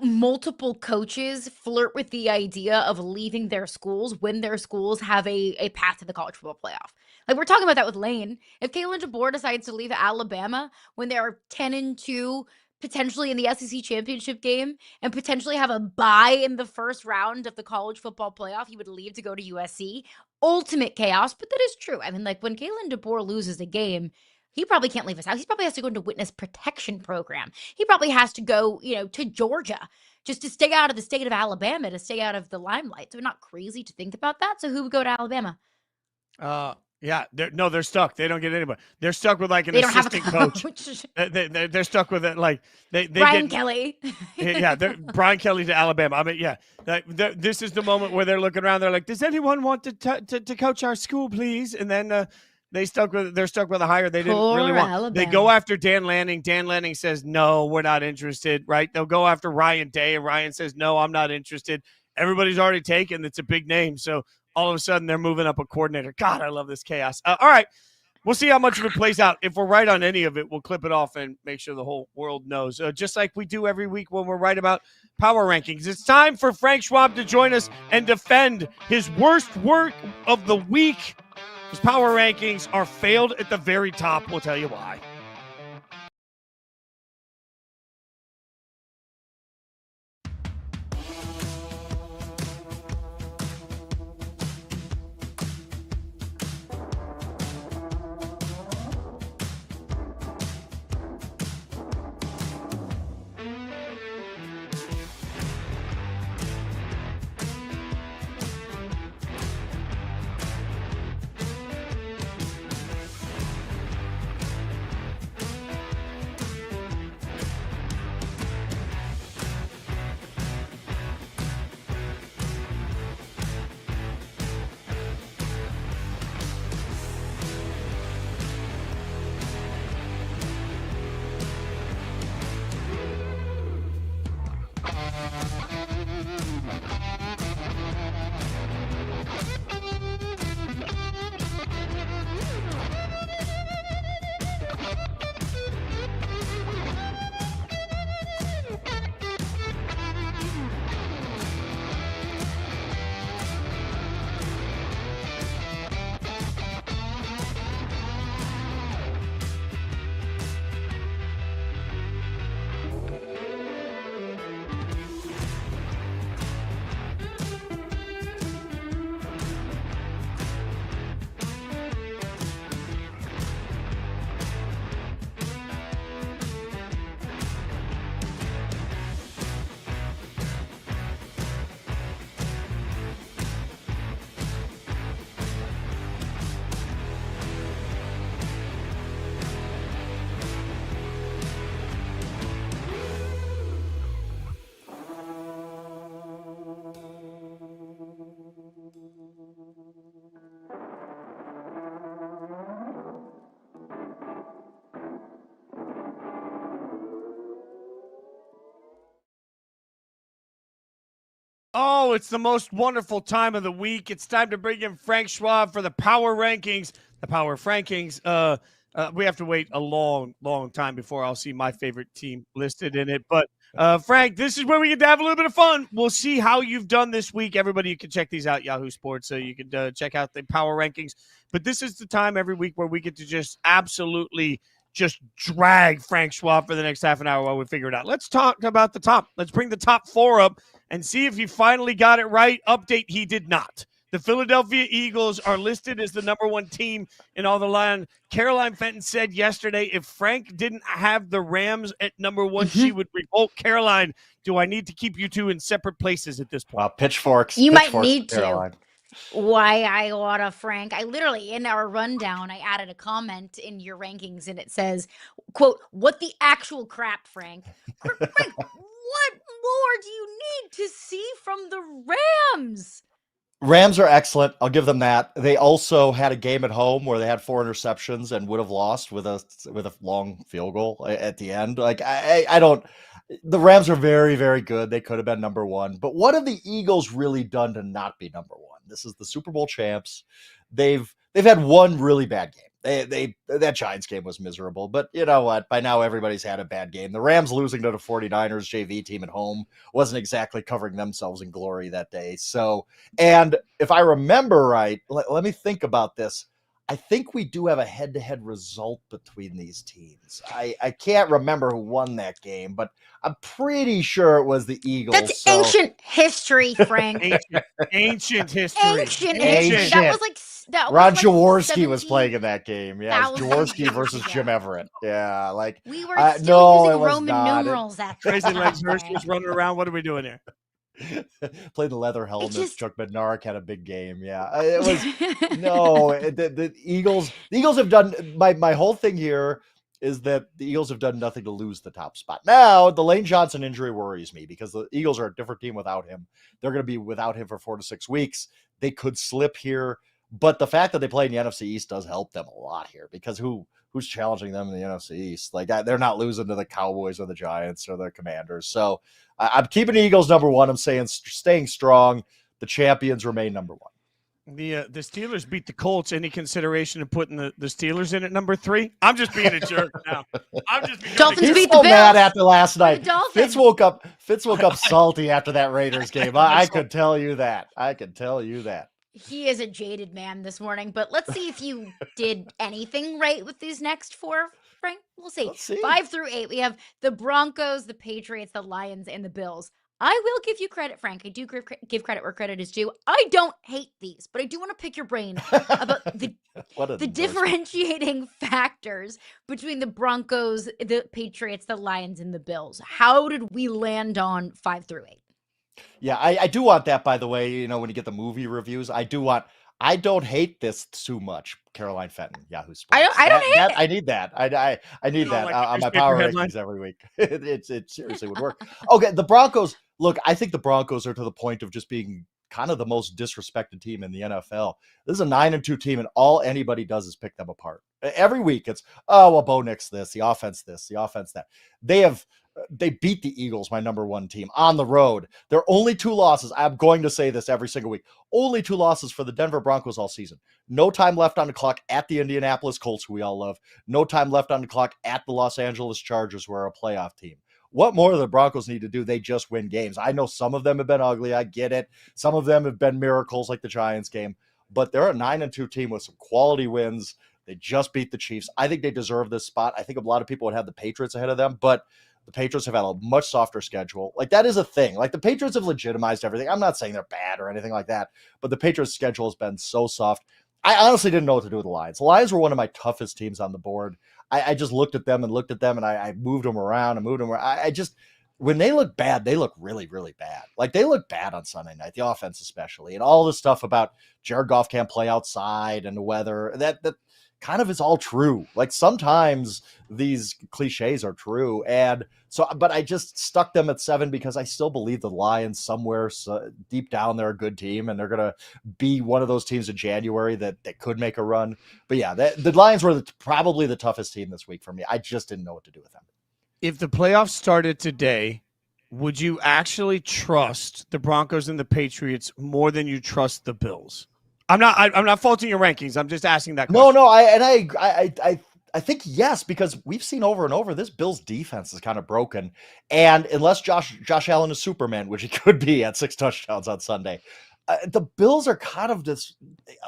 multiple coaches flirt with the idea of leaving their schools when their schools have a path to the college football playoff. Like we're talking about that with Lane. If Kalen DeBoer decides to leave Alabama when they're 10-2, potentially in the SEC championship game, and potentially have a bye in the first round of the college football playoff, he would leave to go to USC. Ultimate chaos, but that is true. I mean, like when Kalen DeBoer loses a game, he probably can't leave his house. He probably has to go into witness protection program. He probably has to go, to Georgia just to stay out of the state of Alabama, to stay out of the limelight. So not crazy to think about that. So who would go to Alabama? Yeah, they're stuck. They don't get anybody. They're stuck with like an They don't have a assistant coach. They're stuck with it. Like Brian Kelly. Yeah, Brian Kelly to Alabama. I mean, yeah, this is the moment where they're looking around. They're like, "Does anyone want to coach our school, please?" And then they're stuck with a hire they didn't really want. Alabama. They go after Dan Lanning. Dan Lanning says, "No, we're not interested." Right? They'll go after Ryan Day, and Ryan says, "No, I'm not interested." Everybody's already taken. It's a big name, so all of a sudden they're moving up a coordinator. God, I love this chaos. All right. We'll see how much of it plays out. If we're right on any of it, we'll clip it off and make sure the whole world knows. Just like we do every week when we're right about power rankings. It's time for Frank Schwab to join us and defend his worst work of the week. His power rankings are failed at the very top. We'll tell you why. Oh, it's the most wonderful time of the week. It's time to bring in Frank Schwab for the Power Rankings. The Power Frankings. We have to wait a long, long time before I'll see my favorite team listed in it. But, Frank, this is where we get to have a little bit of fun. We'll see how you've done this week. Everybody, you can check these out, Yahoo Sports, so you can check out the Power Rankings. But this is the time every week where we get to just absolutely just drag Frank Schwab for the next half an hour while we figure it out. Let's talk about the top. Let's bring the top four up and see if he finally got it right. Update, he did not. The Philadelphia Eagles are listed as the number one team in all the land. Caroline Fenton said yesterday if Frank didn't have the Rams at number one, she would revolt. Caroline, do I need to keep you two in separate places at this point? Pitchforks. You pitchforks might need Caroline. to. Why I oughta, Frank. I literally, in our rundown, I added a comment in your rankings and it says, quote, what the actual crap, Frank? Frank, what more do you need to see from the Rams? Rams are excellent. I'll give them that. They also had a game at home where they had 4 interceptions and would have lost with a long field goal at the end. Like I don't. The Rams are very, very good. They could have been number one. But what have the Eagles really done to not be number one? This is the Super Bowl champs. they've had one really bad game. That Giants game was miserable, but you know what? By now, everybody's had a bad game. The Rams losing to the 49ers JV team at home wasn't exactly covering themselves in glory that day. So, and if I remember right, let me think about this. I think we do have a head-to-head result between these teams. I can't remember who won that game, but I'm pretty sure it was the Eagles. That's ancient history, Frank. Ancient history. Ancient history. That was like Ron like Jaworski was playing in that game. Yeah, it was 17,000 Jaworski versus years Jim ago. Everett. Yeah, like we were no, still it using was Roman not. numerals at that Crazy time, Legs Hurst Frank. was running around. What are we doing here? Played the leather helmet. just- Chuck Bednarik had a big game. Yeah, it was no. The Eagles. The Eagles have done. My whole thing here is that the Eagles have done nothing to lose the top spot. Now the Lane Johnson injury worries me because the Eagles are a different team without him. They're going to be without him for 4 to 6 weeks. They could slip here, but the fact that they play in the NFC East does help them a lot here because who's challenging them in the NFC East? Like they're not losing to the Cowboys or the Giants or the Commanders. So I'm keeping the Eagles number one. I'm saying staying strong. The champions remain number one. The Steelers beat the Colts. Any consideration of putting the Steelers in at number 3? I'm just being a jerk now. I'm just becoming Dolphins a beat jerk. the So Bills. mad after last night. Dolphins. Fitz woke up salty after that Raiders game. I could tell you that. He is a jaded man this morning, but let's see if you did anything right with these next 4, Frank. We'll see. Let's see. 5 through 8, we have the Broncos, the Patriots, the Lions, and the Bills. I will give you credit, Frank. I do give credit where credit is due. I don't hate these, but I do want to pick your brain about the differentiating factors between the Broncos, the Patriots, the Lions, and the Bills. How did we land on 5 through 8? Yeah, I do want that, by the way. You know, when you get the movie reviews, I don't hate this too much. Caroline Fenton, Yahoo Sports. I don't hate it. I need that. I need that like on my newspaper power headlines? rankings every week. It seriously would work. Okay, the Broncos. Look, I think the Broncos are to the point of just being kind of the most disrespected team in the NFL. This is a 9-2 team, and all anybody does is pick them apart. Every week, it's Bo Nix this, the offense that. They beat the Eagles, my number one team, on the road. There are only 2 losses. I'm going to say this every single week. Only 2 losses for the Denver Broncos all season. No time left on the clock at the Indianapolis Colts, who we all love. No time left on the clock at the Los Angeles Chargers, who are a playoff team. What more do the Broncos need to do? They just win games. I know some of them have been ugly. I get it. Some of them have been miracles like the Giants game. But they're a 9-2 team with some quality wins. They just beat the Chiefs. I think they deserve this spot. I think a lot of people would have the Patriots ahead of them, but the Patriots have had a much softer schedule. Like, that is a thing. Like, the Patriots have legitimized everything. I'm not saying they're bad or anything like that, but the Patriots' schedule has been so soft. I honestly didn't know what to do with the Lions. The Lions were one of my toughest teams on the board. I just looked at them, and I moved them around. When they look bad, they look really, really bad. Like, they look bad on Sunday night, the offense especially, and all the stuff about Jared Goff can't play outside and the weather. That kind of is all true. Like, sometimes these cliches are true. And so, but I just stuck them at 7 because I still believe the Lions somewhere deep down, they're a good team and they're going to be one of those teams in January that could make a run. But yeah, the Lions were probably the toughest team this week for me. I just didn't know what to do with them. If the playoffs started today, would you actually trust the Broncos and the Patriots more than you trust the Bills? I'm not faulting your rankings. I'm just asking that question. No, I think yes, because we've seen over and over this Bills defense is kind of broken. And unless Josh Allen is Superman, which he could be at 6 touchdowns on Sunday, the Bills are kind of this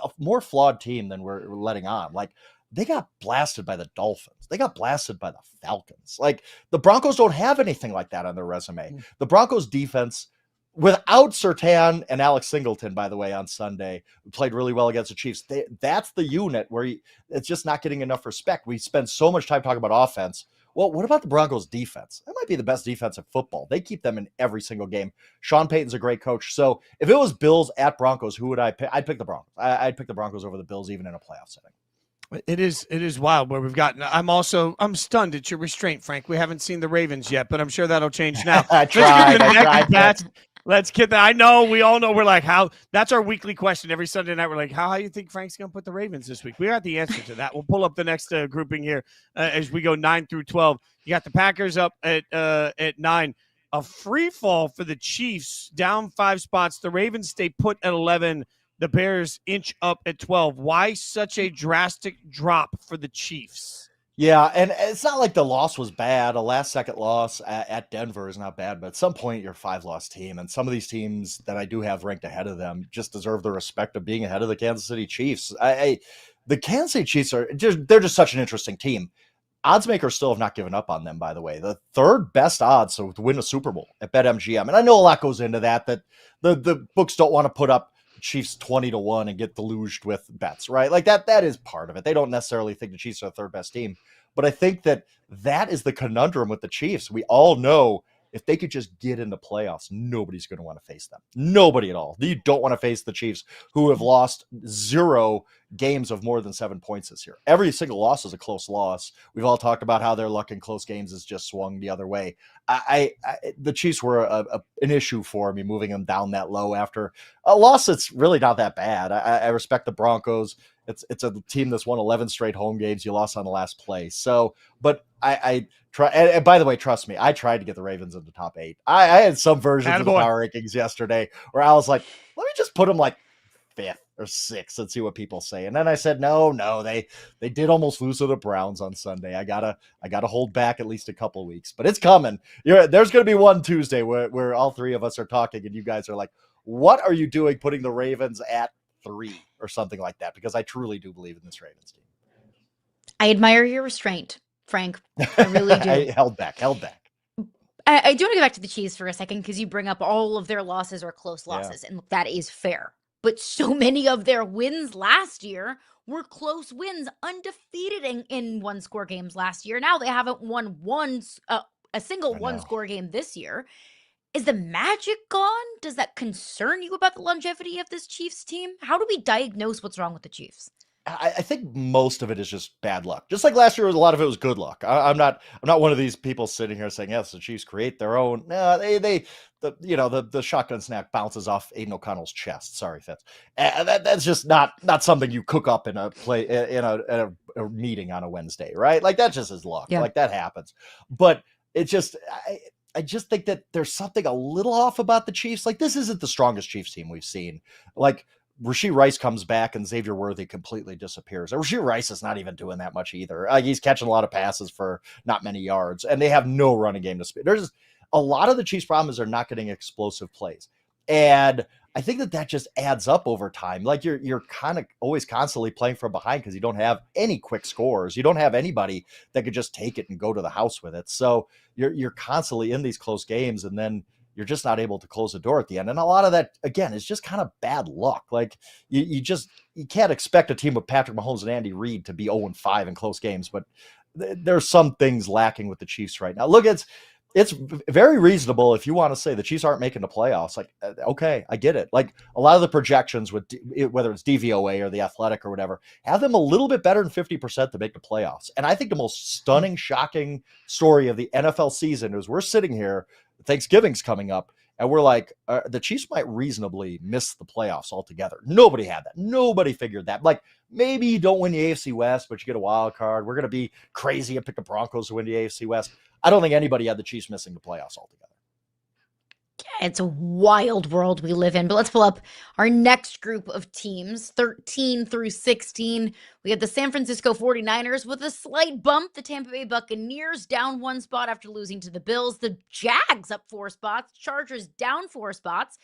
a more flawed team than we're letting on. Like, they got blasted by the Dolphins. They got blasted by the Falcons. Like, the Broncos don't have anything like that on their resume. The Broncos defense, without Surtain and Alex Singleton, by the way, on Sunday, who played really well against the Chiefs. That's the unit where it's just not getting enough respect. We spend so much time talking about offense. Well, what about the Broncos defense? That might be the best defense in football. They keep them in every single game. Sean Payton's a great coach. So if it was Bills at Broncos, who would I pick? I'd pick the Broncos. I'd pick the Broncos over the Bills, even in a playoff setting. It is wild where we've gotten. I'm stunned at your restraint, Frank. We haven't seen the Ravens yet, but I'm sure that'll change now. I tried. Let's get that. I know. We all know. We're like, how? That's our weekly question every Sunday night. We're like, how you think Frank's going to put the Ravens this week? We got the answer to that. We'll pull up the next grouping here as we go 9 through 12. You got the Packers up at 9. A free fall for the Chiefs, down 5 spots. The Ravens stay put at 11. The Bears inch up at 12. Why such a drastic drop for the Chiefs? Yeah, and it's not like the loss was bad. A last-second loss at Denver is not bad, but at some point you're a 5-loss team, and some of these teams that I do have ranked ahead of them just deserve the respect of being ahead of the Kansas City Chiefs. The Kansas City Chiefs they're just such an interesting team. Odds makers still have not given up on them, by the way. The third best odds to win a Super Bowl at BetMGM, and I know a lot goes into that the books don't want to put up Chiefs 20-1 and get deluged with bets, right? Like that is part of it. They don't necessarily think the Chiefs are the third best team, but I think that is the conundrum with the Chiefs. We all know if they could just get into playoffs, nobody's going to want to face them. Nobody at all. You don't want to face the Chiefs, who have lost 0 games of more than 7 points this year. Every single loss is a close loss. We've all talked about how their luck in close games has just swung the other way. The Chiefs were an issue for me, moving them down that low after a loss that's really not that bad. I respect the Broncos. It's a team that's won 11 straight home games. You lost on the last play. So, but I try. And by the way, trust me, I tried to get the Ravens in the top 8. I had some versions of the power rankings yesterday where I was like, let me just put them like 5th or 6th and see what people say. And then I said, no, they did almost lose to the Browns on Sunday. I gotta hold back at least a couple weeks, but it's coming. There's going to be one Tuesday where all 3 of us are talking and you guys are like, what are you doing putting the Ravens at 3 or something like that? Because I truly do believe in this Ravens team. I admire your restraint, Frank. I really do. I held back. I do want to go back to the Chiefs for a second because you bring up all of their losses or close losses, and that is fair. But so many of their wins last year were close wins, undefeated in one-score games last year. Now they haven't won a single one-score game this year. Is the magic gone? Does that concern you about the longevity of this Chiefs team? How do we diagnose what's wrong with the Chiefs? I think most of it is just bad luck. Just like last year, a lot of it was good luck. I'm not one of these people sitting here saying, yes, the Chiefs create their own. No, the shotgun snap bounces off Aiden O'Connell's chest. Sorry, Fitz. That's just not something you cook up in a meeting on a Wednesday, right? Like that just is luck. Yeah. Like that happens. But it just, I just think that there's something a little off about the Chiefs. Like this isn't the strongest Chiefs team we've seen. Like Rashee Rice comes back and Xavier Worthy completely disappears. Rashee Rice is not even doing that much either. He's catching a lot of passes for not many yards, and they have no running game to speak. There's a lot of the Chiefs' problems are not getting explosive plays, and I think that just adds up over time. Like you're kind of always constantly playing from behind because you don't have any quick scores. You don't have anybody that could just take it and go to the house with it. So you're constantly in these close games, and then you're just not able to close the door at the end. And a lot of that, again, is just kind of bad luck. Like you can't expect a team with Patrick Mahomes and Andy Reid to be 0-5 in close games, but there's some things lacking with the Chiefs right now. Look, it's very reasonable if you want to say the Chiefs aren't making the playoffs. Like, okay, I get it. Like a lot of the projections with whether it's DVOA or the Athletic or whatever, have them a little bit better than 50% to make the playoffs. And I think the most stunning, shocking story of the NFL season is we're sitting here, Thanksgiving's coming up, and we're like, the Chiefs might reasonably miss the playoffs altogether. Nobody had that. Nobody figured that. Like, maybe you don't win the AFC West, but you get a wild card. We're going to be crazy and pick the Broncos to win the AFC West. I don't think anybody had the Chiefs missing the playoffs altogether. It's a wild world we live in, but let's pull up our next group of teams, 13 through 16. We have the San Francisco 49ers with a slight bump. The Tampa Bay Buccaneers down 1 spot after losing to the Bills. The Jags up 4 spots. Chargers down 4 spots.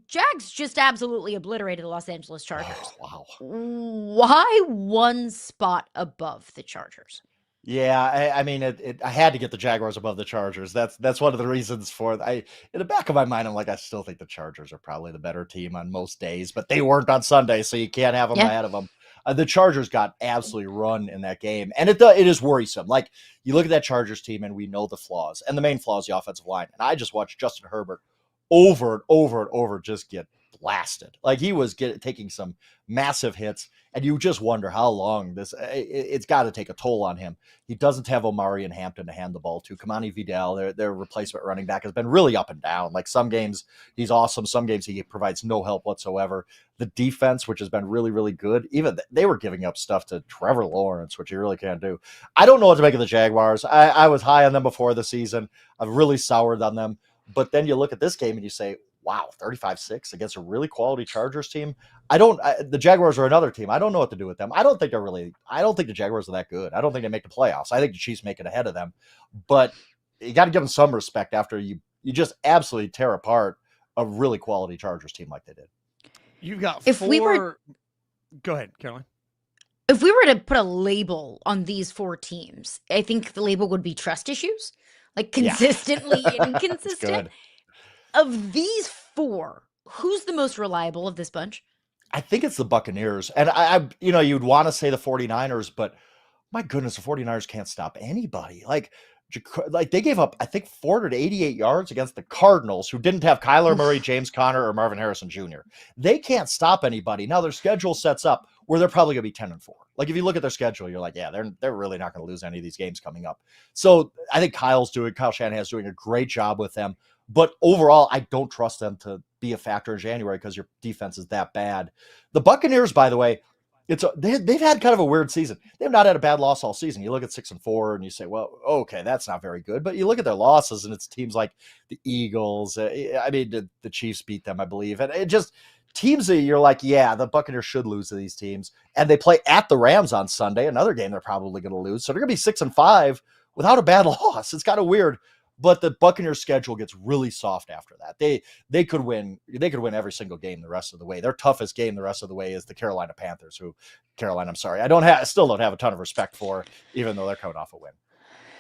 Jags just absolutely obliterated the Los Angeles Chargers. Oh, wow. Why 1 spot above the Chargers? Yeah, I mean, I had to get the Jaguars above the Chargers. That's one of the reasons for it. In the back of my mind, I'm like, I still think the Chargers are probably the better team on most days, but they weren't on Sunday, so you can't have them ahead of them. The Chargers got absolutely run in that game, and it is worrisome. Like, you look at that Chargers team, and we know the flaws, and the main flaw is the offensive line. And I just watched Justin Herbert over and over and over just get blasted. Like, he was taking some massive hits, and you just wonder how long it's got to take a toll on him. He doesn't have Omari and Hampton to hand the ball to. Kamani Vidal, their replacement running back, has been really up and down. Like, some games he's awesome, some games he provides no help whatsoever. The defense, which has been really, really good, even they were giving up stuff to Trevor Lawrence, which you really can't do. I don't know what to make of the Jaguars. I was high on them before the season. I've really soured on them. But then you look at this game and you say, wow, 35-6 against a really quality Chargers team. The Jaguars are another team. I don't know what to do with them. I don't think the Jaguars are that good. I don't think they make the playoffs. I think the Chiefs make it ahead of them, but you got to give them some respect after you just absolutely tear apart a really quality Chargers team like they did. You've got If we were- four. Go ahead, Caroline. If we were to put a label on these 4 teams, I think the label would be trust issues, like consistently inconsistent. Good. Of these 4, who's the most reliable of this bunch? I think it's the Buccaneers. And I you'd want to say the 49ers, but my goodness, the 49ers can't stop anybody. Like they gave up, I think, 488 yards against the Cardinals, who didn't have Kyler Murray, James Conner, or Marvin Harrison Jr. They can't stop anybody. Now their schedule sets up where they're probably going to be 10-4. Like if you look at their schedule, you're like, yeah, they're really not going to lose any of these games coming up. So I think Kyle Shanahan's doing a great job with them. But overall, I don't trust them to be a factor in January because your defense is that bad. The Buccaneers, by the way, they've had kind of a weird season. They've not had a bad loss all season. You look at 6-4 and you say, well, okay, that's not very good. But you look at their losses and it's teams like the Eagles. The Chiefs beat them, I believe. And it just teams that you're like, yeah, the Buccaneers should lose to these teams. And they play at the Rams on Sunday, another game they're probably going to lose. So they're going to be 6-5 without a bad loss. It's kind of weird. But the Buccaneers schedule gets really soft after that. They could win every single game the rest of the way. Their toughest game the rest of the way is the Carolina Panthers, I still don't have a ton of respect for, even though they're coming off a win.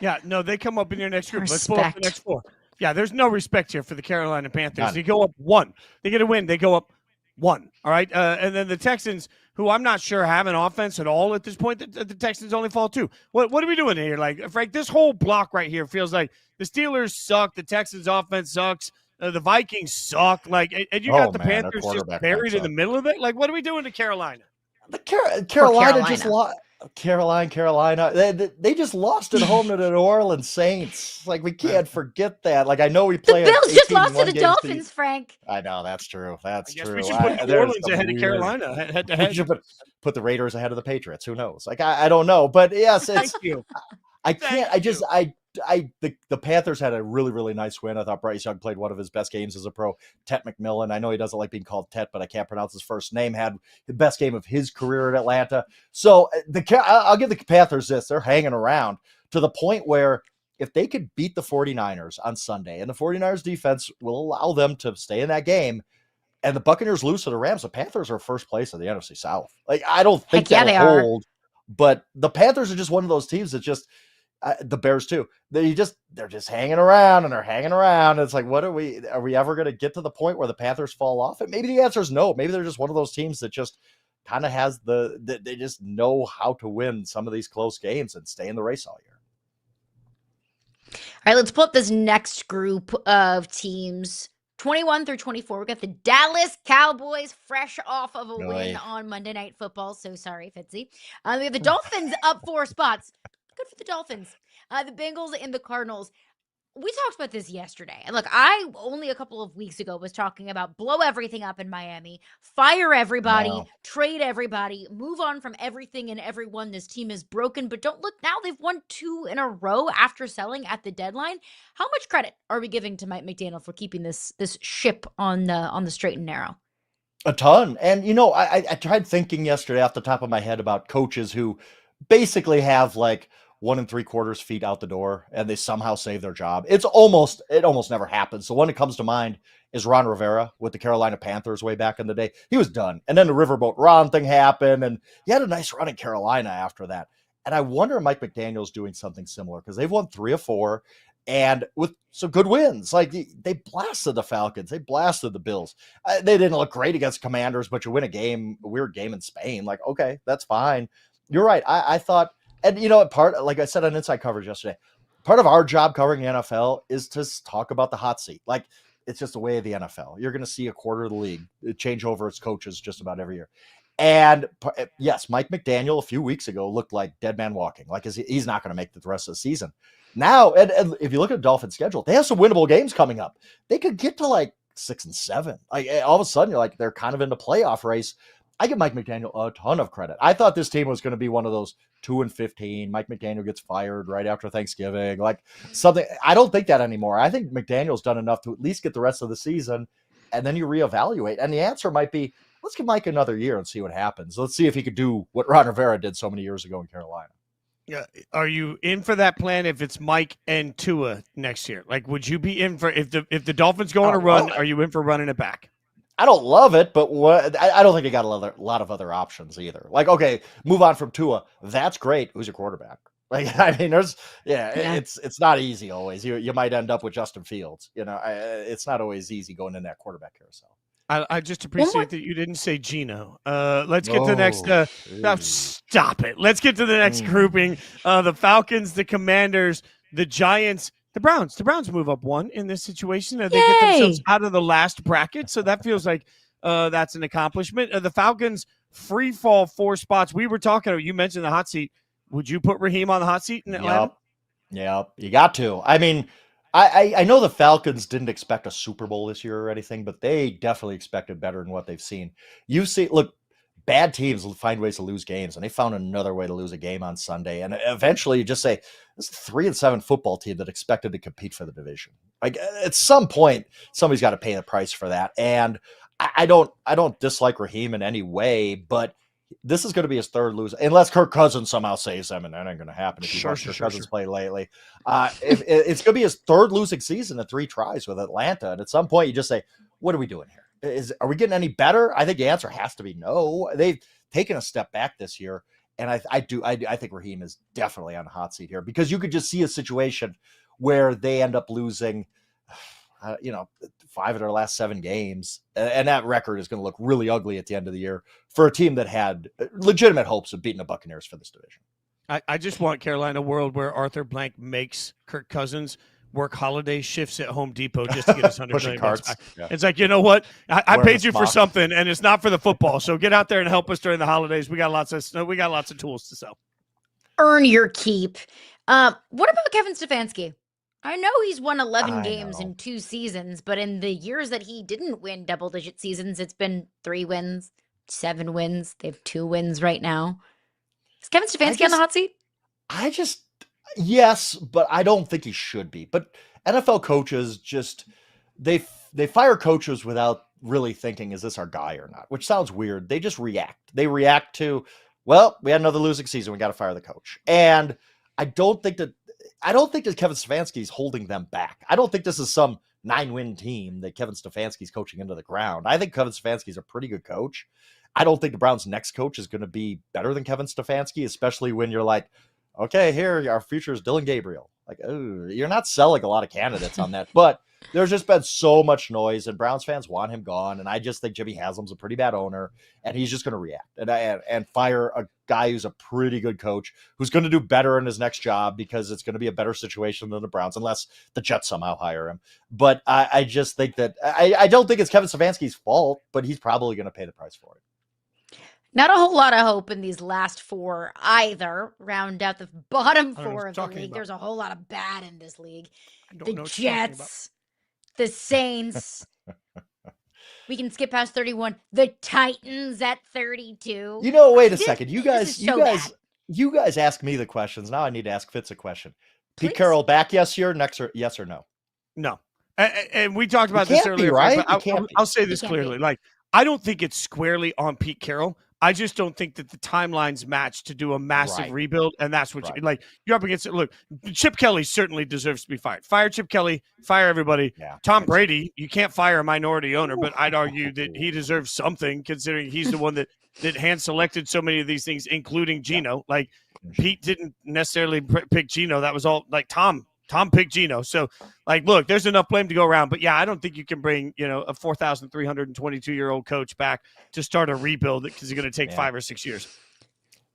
Yeah, no, they come up in your next group. Let's pull up the next 4. Yeah, there's no respect here for the Carolina Panthers. None. They go up 1. They get a win. They go up 1. All right. And then the Texans, who I'm not sure have an offense at all at this point, the Texans only fall 2. What are we doing here? Like, Frank, this whole block right here feels like the Steelers suck. The Texans offense sucks. The Vikings suck. Like, and you got the Panthers just buried in the middle of it. Like, what are we doing to Carolina? Carolina just lost. Carolina. They just lost at home to the New Orleans Saints. Like, we can't forget that. Like, I know we play. The Bills just lost to the Dolphins, Frank. I know, that's true. That's true. We should put New Orleans ahead of Carolina. Head to head. We should put the Raiders ahead of the Patriots. Who knows? Like, I don't know. But yes, Thank you. I can't. The Panthers had a really, really nice win. I thought Bryce Young played one of his best games as a pro. Tet McMillan, I know he doesn't like being called Tet, but I can't pronounce his first name, had the best game of his career at Atlanta. So I'll give the Panthers this. They're hanging around to the point where if they could beat the 49ers on Sunday, and the 49ers defense will allow them to stay in that game, and the Buccaneers lose to the Rams, the Panthers are first place in the NFC South. Like, I don't think that'll hold, but the Panthers are just one of those teams that just the Bears too. They're just hanging around and they're hanging around. It's like, are we ever going to get to the point where the Panthers fall off? And maybe the answer is no. Maybe they're just one of those teams that just kind of has they just know how to win some of these close games and stay in the race all year. All right, let's pull up this next group of teams. 21 through 24. We got the Dallas Cowboys fresh off of a win on Monday Night Football. So sorry, Fitzy. We have the Dolphins up 4 spots. Good for the Dolphins. The Bengals and the Cardinals. We talked about this yesterday. And look, I only a couple of weeks ago was talking about blow everything up in Miami, fire everybody, trade everybody, move on from everything and everyone. This team is broken, but don't look now. They've won 2 in a row after selling at the deadline. How much credit are we giving to Mike McDaniel for keeping this ship on the straight and narrow? A ton. And I tried thinking yesterday off the top of my head about coaches who basically have like 1 3/4 feet out the door and they somehow save their job. It almost never happens. So one that comes to mind is Ron Rivera with the Carolina Panthers way back in the day. He was done. And then the Riverboat Ron thing happened and he had a nice run in Carolina after that. And I wonder if Mike McDaniel's doing something similar because they've won 3 of 4 and with some good wins. Like they blasted the Falcons. They blasted the Bills. They didn't look great against Commanders, but you win a weird game in Spain. Like, okay, that's fine. You're right. I thought, and like I said on Inside Coverage yesterday, part of our job covering the NFL is to talk about the hot seat. Like, it's just the way of the NFL. You're going to see a quarter of the league change over its coaches just about every year. And yes, Mike McDaniel a few weeks ago looked like dead man walking. Like, he's not going to make the rest of the season. Now, and if you look at the Dolphins' schedule, they have some winnable games coming up. They could get to like 6-7. Like, all of a sudden, you're like, they're kind of in the playoff race. I give Mike McDaniel a ton of credit. I thought this team was going to be one of those 2-15. Mike McDaniel gets fired right after Thanksgiving. Like something. I don't think that anymore. I think McDaniel's done enough to at least get the rest of the season and then you reevaluate. And the answer might be, let's give Mike another year and see what happens. Let's see if he could do what Ron Rivera did so many years ago in Carolina. Yeah. Are you in for that plan if it's Mike and Tua next year? Like, would you be in for if the Dolphins go on a run? Are you in for running it back? I don't love it, but I don't think you got a lot of other options either. Like, okay, move on from Tua. That's great. Who's your quarterback? Like, I mean, it's not easy always. You might end up with Justin Fields. It's not always easy going in that quarterback carousel. I just appreciate that you didn't say Geno. Let's get to the next. No, stop it. Let's get to the next grouping. The Falcons, the Commanders, the Giants, the Browns. The Browns move up one in this situation. They get themselves out of the last bracket, so that feels like that's an accomplishment. The Falcons free fall 4 spots. We were talking. You mentioned the hot seat. Would you put Raheem on the hot seat in Atlanta? Yep. You got to. I mean, I know the Falcons didn't expect a Super Bowl this year or anything, but they definitely expected better than what they've seen. Look, bad teams find ways to lose games, and they found another way to lose a game on Sunday. And eventually you just say, this is a 3-7 football team that expected to compete for the division. Like, at some point, somebody's got to pay the price for that. And I don't dislike Raheem in any way, but this is going to be his third lose, unless Kirk Cousins somehow saves him, and that ain't going to happen if you watch Kirk Cousins play lately. If it's going to be his third losing season in 3 tries with Atlanta, and at some point you just say, what are we doing here? Are we getting any better? I think the answer has to be no. They've taken a step back this year, and I think Raheem is definitely on the hot seat here, because you could just see a situation where they end up losing 5 of their last 7 games. And that record is going to look really ugly at the end of the year for a team that had legitimate hopes of beating the Buccaneers for this division. I just want Carolina world where Arthur Blank makes Kirk Cousins work holiday shifts at Home Depot just to get his $100 million back. Yeah. It's like, you know what? I paid you for something, and it's not for the football. So get out there and help us during the holidays. We got lots of tools to sell. Earn your keep. What about Kevin Stefanski? I know he's won 11 games in 2 seasons, but in the years that he didn't win double-digit seasons, it's been 3 wins, 7 wins. They have 2 wins right now. Is Kevin Stefanski on the hot seat? Yes, but I don't think he should be. But NFL coaches they fire coaches without really thinking, is this our guy or not? Which sounds weird. They just react. They react to, well, we had another losing season. We got to fire the coach. And I don't think that Kevin Stefanski is holding them back. I don't think this is some 9-win team that Kevin Stefanski is coaching into the ground. I think Kevin Stefanski is a pretty good coach. I don't think the Browns' next coach is going to be better than Kevin Stefanski, especially when you're like, okay, here, our future is Dylan Gabriel. Like, oh, you're not selling a lot of candidates on that. But there's just been so much noise, and Browns fans want him gone. And I just think Jimmy Haslam's a pretty bad owner, and he's just going to react and fire a guy who's a pretty good coach, who's going to do better in his next job, because it's going to be a better situation than the Browns, unless the Jets somehow hire him. But I just think that I don't think it's Kevin Stefanski's fault, but he's probably going to pay the price for it. Not a whole lot of hope in these last 4 either. Round out the bottom 4 of the league. There's a whole lot of bad in this league. The Jets, the Saints. We can skip past 31. The Titans at 32. Wait a second. You guys ask me the questions. Now I need to ask Fitz a question. Please? Pete Carroll back yes or no? No. And we talked about this earlier, right? I'll say this clearly. Like, I don't think it's squarely on Pete Carroll. I just don't think that the timelines match to do a massive rebuild, and that's what you're up against it. Look, Chip Kelly certainly deserves to be fired. Fire Chip Kelly, fire everybody. Yeah, Tom Brady, you can't fire a minority owner, but I'd argue that he deserves something, considering he's the one that hand selected so many of these things, including Geno. Like, Pete didn't necessarily pick Geno. That was all like Tom picked Geno. So, like, look, there's enough blame to go around. But, yeah, I don't think you can bring, a 4,322-year-old coach back to start a rebuild, because it's going to take 5 or 6 years.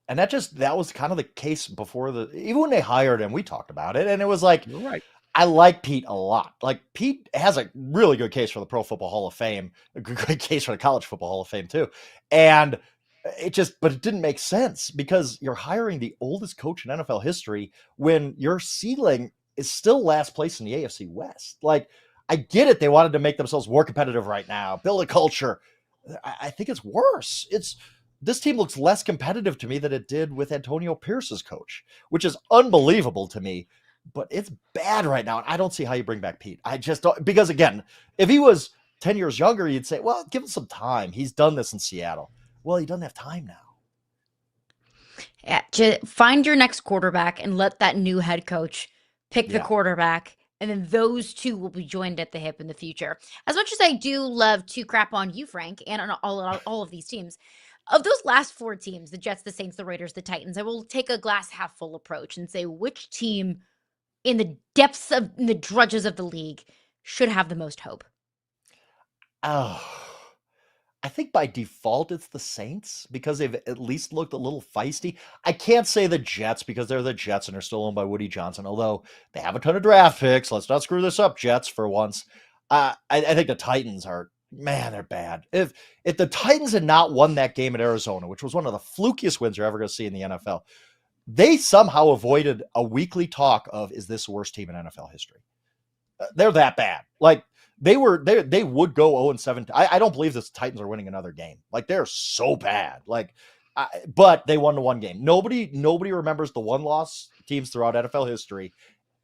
And that was kind of the case before even when they hired him, we talked about it. And it was like, you're right. I like Pete a lot. Like, Pete has a really good case for the Pro Football Hall of Fame, a good case for the College Football Hall of Fame too. And but it didn't make sense, because you're hiring the oldest coach in NFL history when your ceiling is still last place in the AFC West. Like, I get it. They wanted to make themselves more competitive right now, build a culture. I think it's worse. This team looks less competitive to me than it did with Antonio Pierce's coach, which is unbelievable to me, but it's bad right now. And I don't see how you bring back Pete. I just don't, because again, if he was 10 years younger, you'd say, well, give him some time. He's done this in Seattle. Well, he doesn't have time now. Yeah, find your next quarterback and let that new head coach pick the quarterback, and then those two will be joined at the hip in the future. As much as I do love to crap on you, Frank, and on all of these teams, of those last 4 teams, the Jets, the Saints, the Raiders, the Titans, I will take a glass half full approach and say which team in the depths of in the drudges of the league should have the most hope. Oh, I think by default it's the Saints because they've at least looked a little feisty. I can't say the Jets because they're the Jets and they're still owned by Woody Johnson, although they have a ton of draft picks. Let's not screw this up, Jets, for once. I think the Titans are, man, they're bad. If the Titans had not won that game at Arizona, which was one of the flukiest wins you're ever going to see in the NFL, they somehow avoided a weekly talk of, is this the worst team in NFL history? They're that bad. Like, they would go 0-7. I don't believe the Titans are winning another game. Like, they're so bad. Like, but they won the one game. Nobody remembers the one-loss teams throughout NFL history.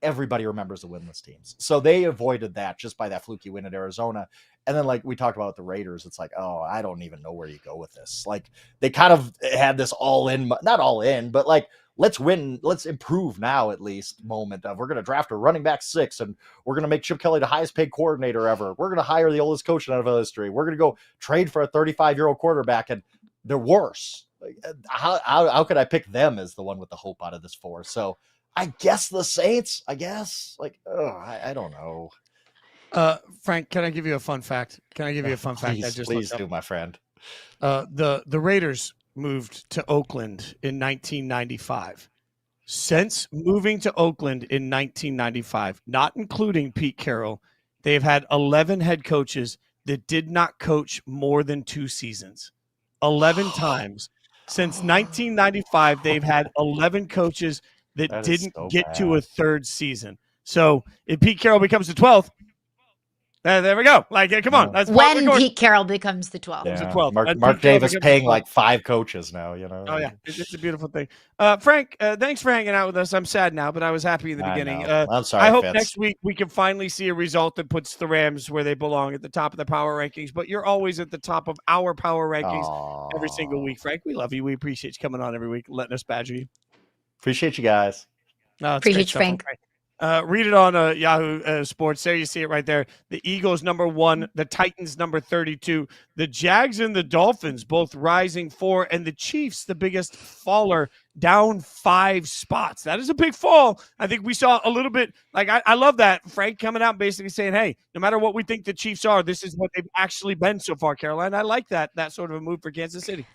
Everybody remembers the winless teams. So they avoided that just by that fluky win at Arizona. And then, like we talked about with the Raiders, it's like, oh, I don't even know where you go with this. Like, they kind of had this not all in, but like, let's win, let's improve now at least moment of we're going to draft a running back 6 and we're going to make Chip Kelly the highest paid coordinator ever. We're going to hire the oldest coach in NFL history. We're going to go trade for a 35-year-old quarterback, and they're worse. Like, how could I pick them as the one with the hope out of this 4? So I guess the Saints, I don't know. Frank, can I give you a fun fact? Please do, my friend. The Raiders moved to Oakland in 1995. Since moving to Oakland in 1995, not including Pete Carroll, they've had 11 head coaches that did not coach more than 2 seasons. 11 times. Since 1995, they've had 11 coaches that didn't get to a 3rd season. So if Pete Carroll becomes the 12th, there we go. Like, come on. That's when Pete Carroll becomes the 12th. Yeah. Mark Davis paying like 5 coaches now, you know. Oh, yeah. It's a beautiful thing. Frank, thanks for hanging out with us. I'm sad now, but I was happy in the beginning. I'm sorry, I hope Fitz. next week we can finally see a result that puts the Rams where they belong at the top of the power rankings. But you're always at the top of our power rankings every single week, Frank. We love you. We appreciate you coming on every week, letting us badger you. Appreciate you guys. Appreciate you, Frank. Read it on Yahoo Sports. There you see it right there. The Eagles number 1, the Titans number 32, the Jags and the Dolphins both rising 4, and the Chiefs, the biggest faller, down 5 spots. That is a big fall. I think we saw a little bit. Like, I love that Frank coming out and basically saying, hey, no matter what we think the Chiefs are, this is what they've actually been so far, Caroline. I like that sort of a move for Kansas City.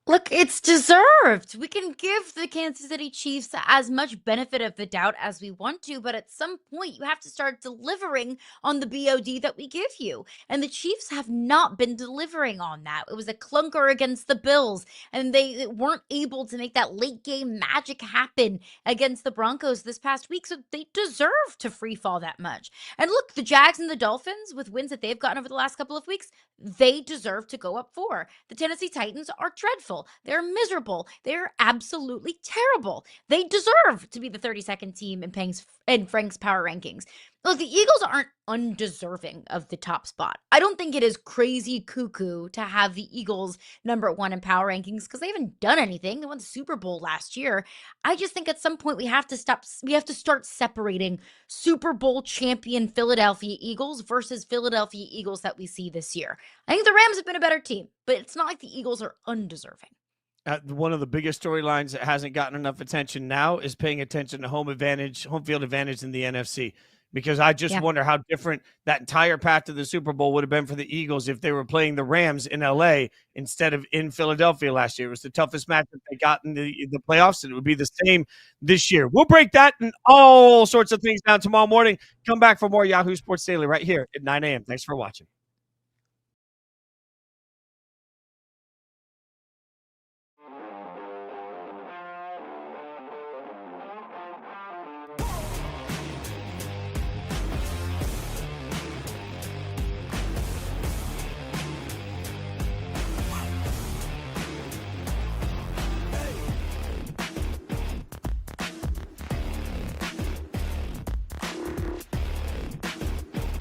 Look, it's deserved. We can give the Kansas City Chiefs as much benefit of the doubt as we want to, but at some point you have to start delivering on the BOD that we give you. And the Chiefs have not been delivering on that. It was a clunker against the Bills, and they weren't able to make that late game magic happen against the Broncos this past week, so they deserve to free fall that much. And look, the Jags and the Dolphins, with wins that they've gotten over the last couple of weeks, they deserve to go up 4. The Tennessee Titans are dreadful. They're miserable. They're absolutely terrible. They deserve to be the 32nd team in Frank's power rankings. Look, the Eagles aren't undeserving of the top spot. I don't think it is crazy cuckoo to have the Eagles number 1 in power rankings because they haven't done anything. They won the Super Bowl last year. I just think at some point we have to start separating Super Bowl champion Philadelphia Eagles versus Philadelphia Eagles that we see this year. I think the Rams have been a better team, but it's not like the Eagles are undeserving. One of the biggest storylines that hasn't gotten enough attention now is paying attention to home field advantage in the NFC. Because I just wonder how different that entire path to the Super Bowl would have been for the Eagles if they were playing the Rams in L.A. instead of in Philadelphia last year. It was the toughest matchup they got in the playoffs, and it would be the same this year. We'll break that and all sorts of things down tomorrow morning. Come back for more Yahoo Sports Daily right here at 9 a.m. Thanks for watching.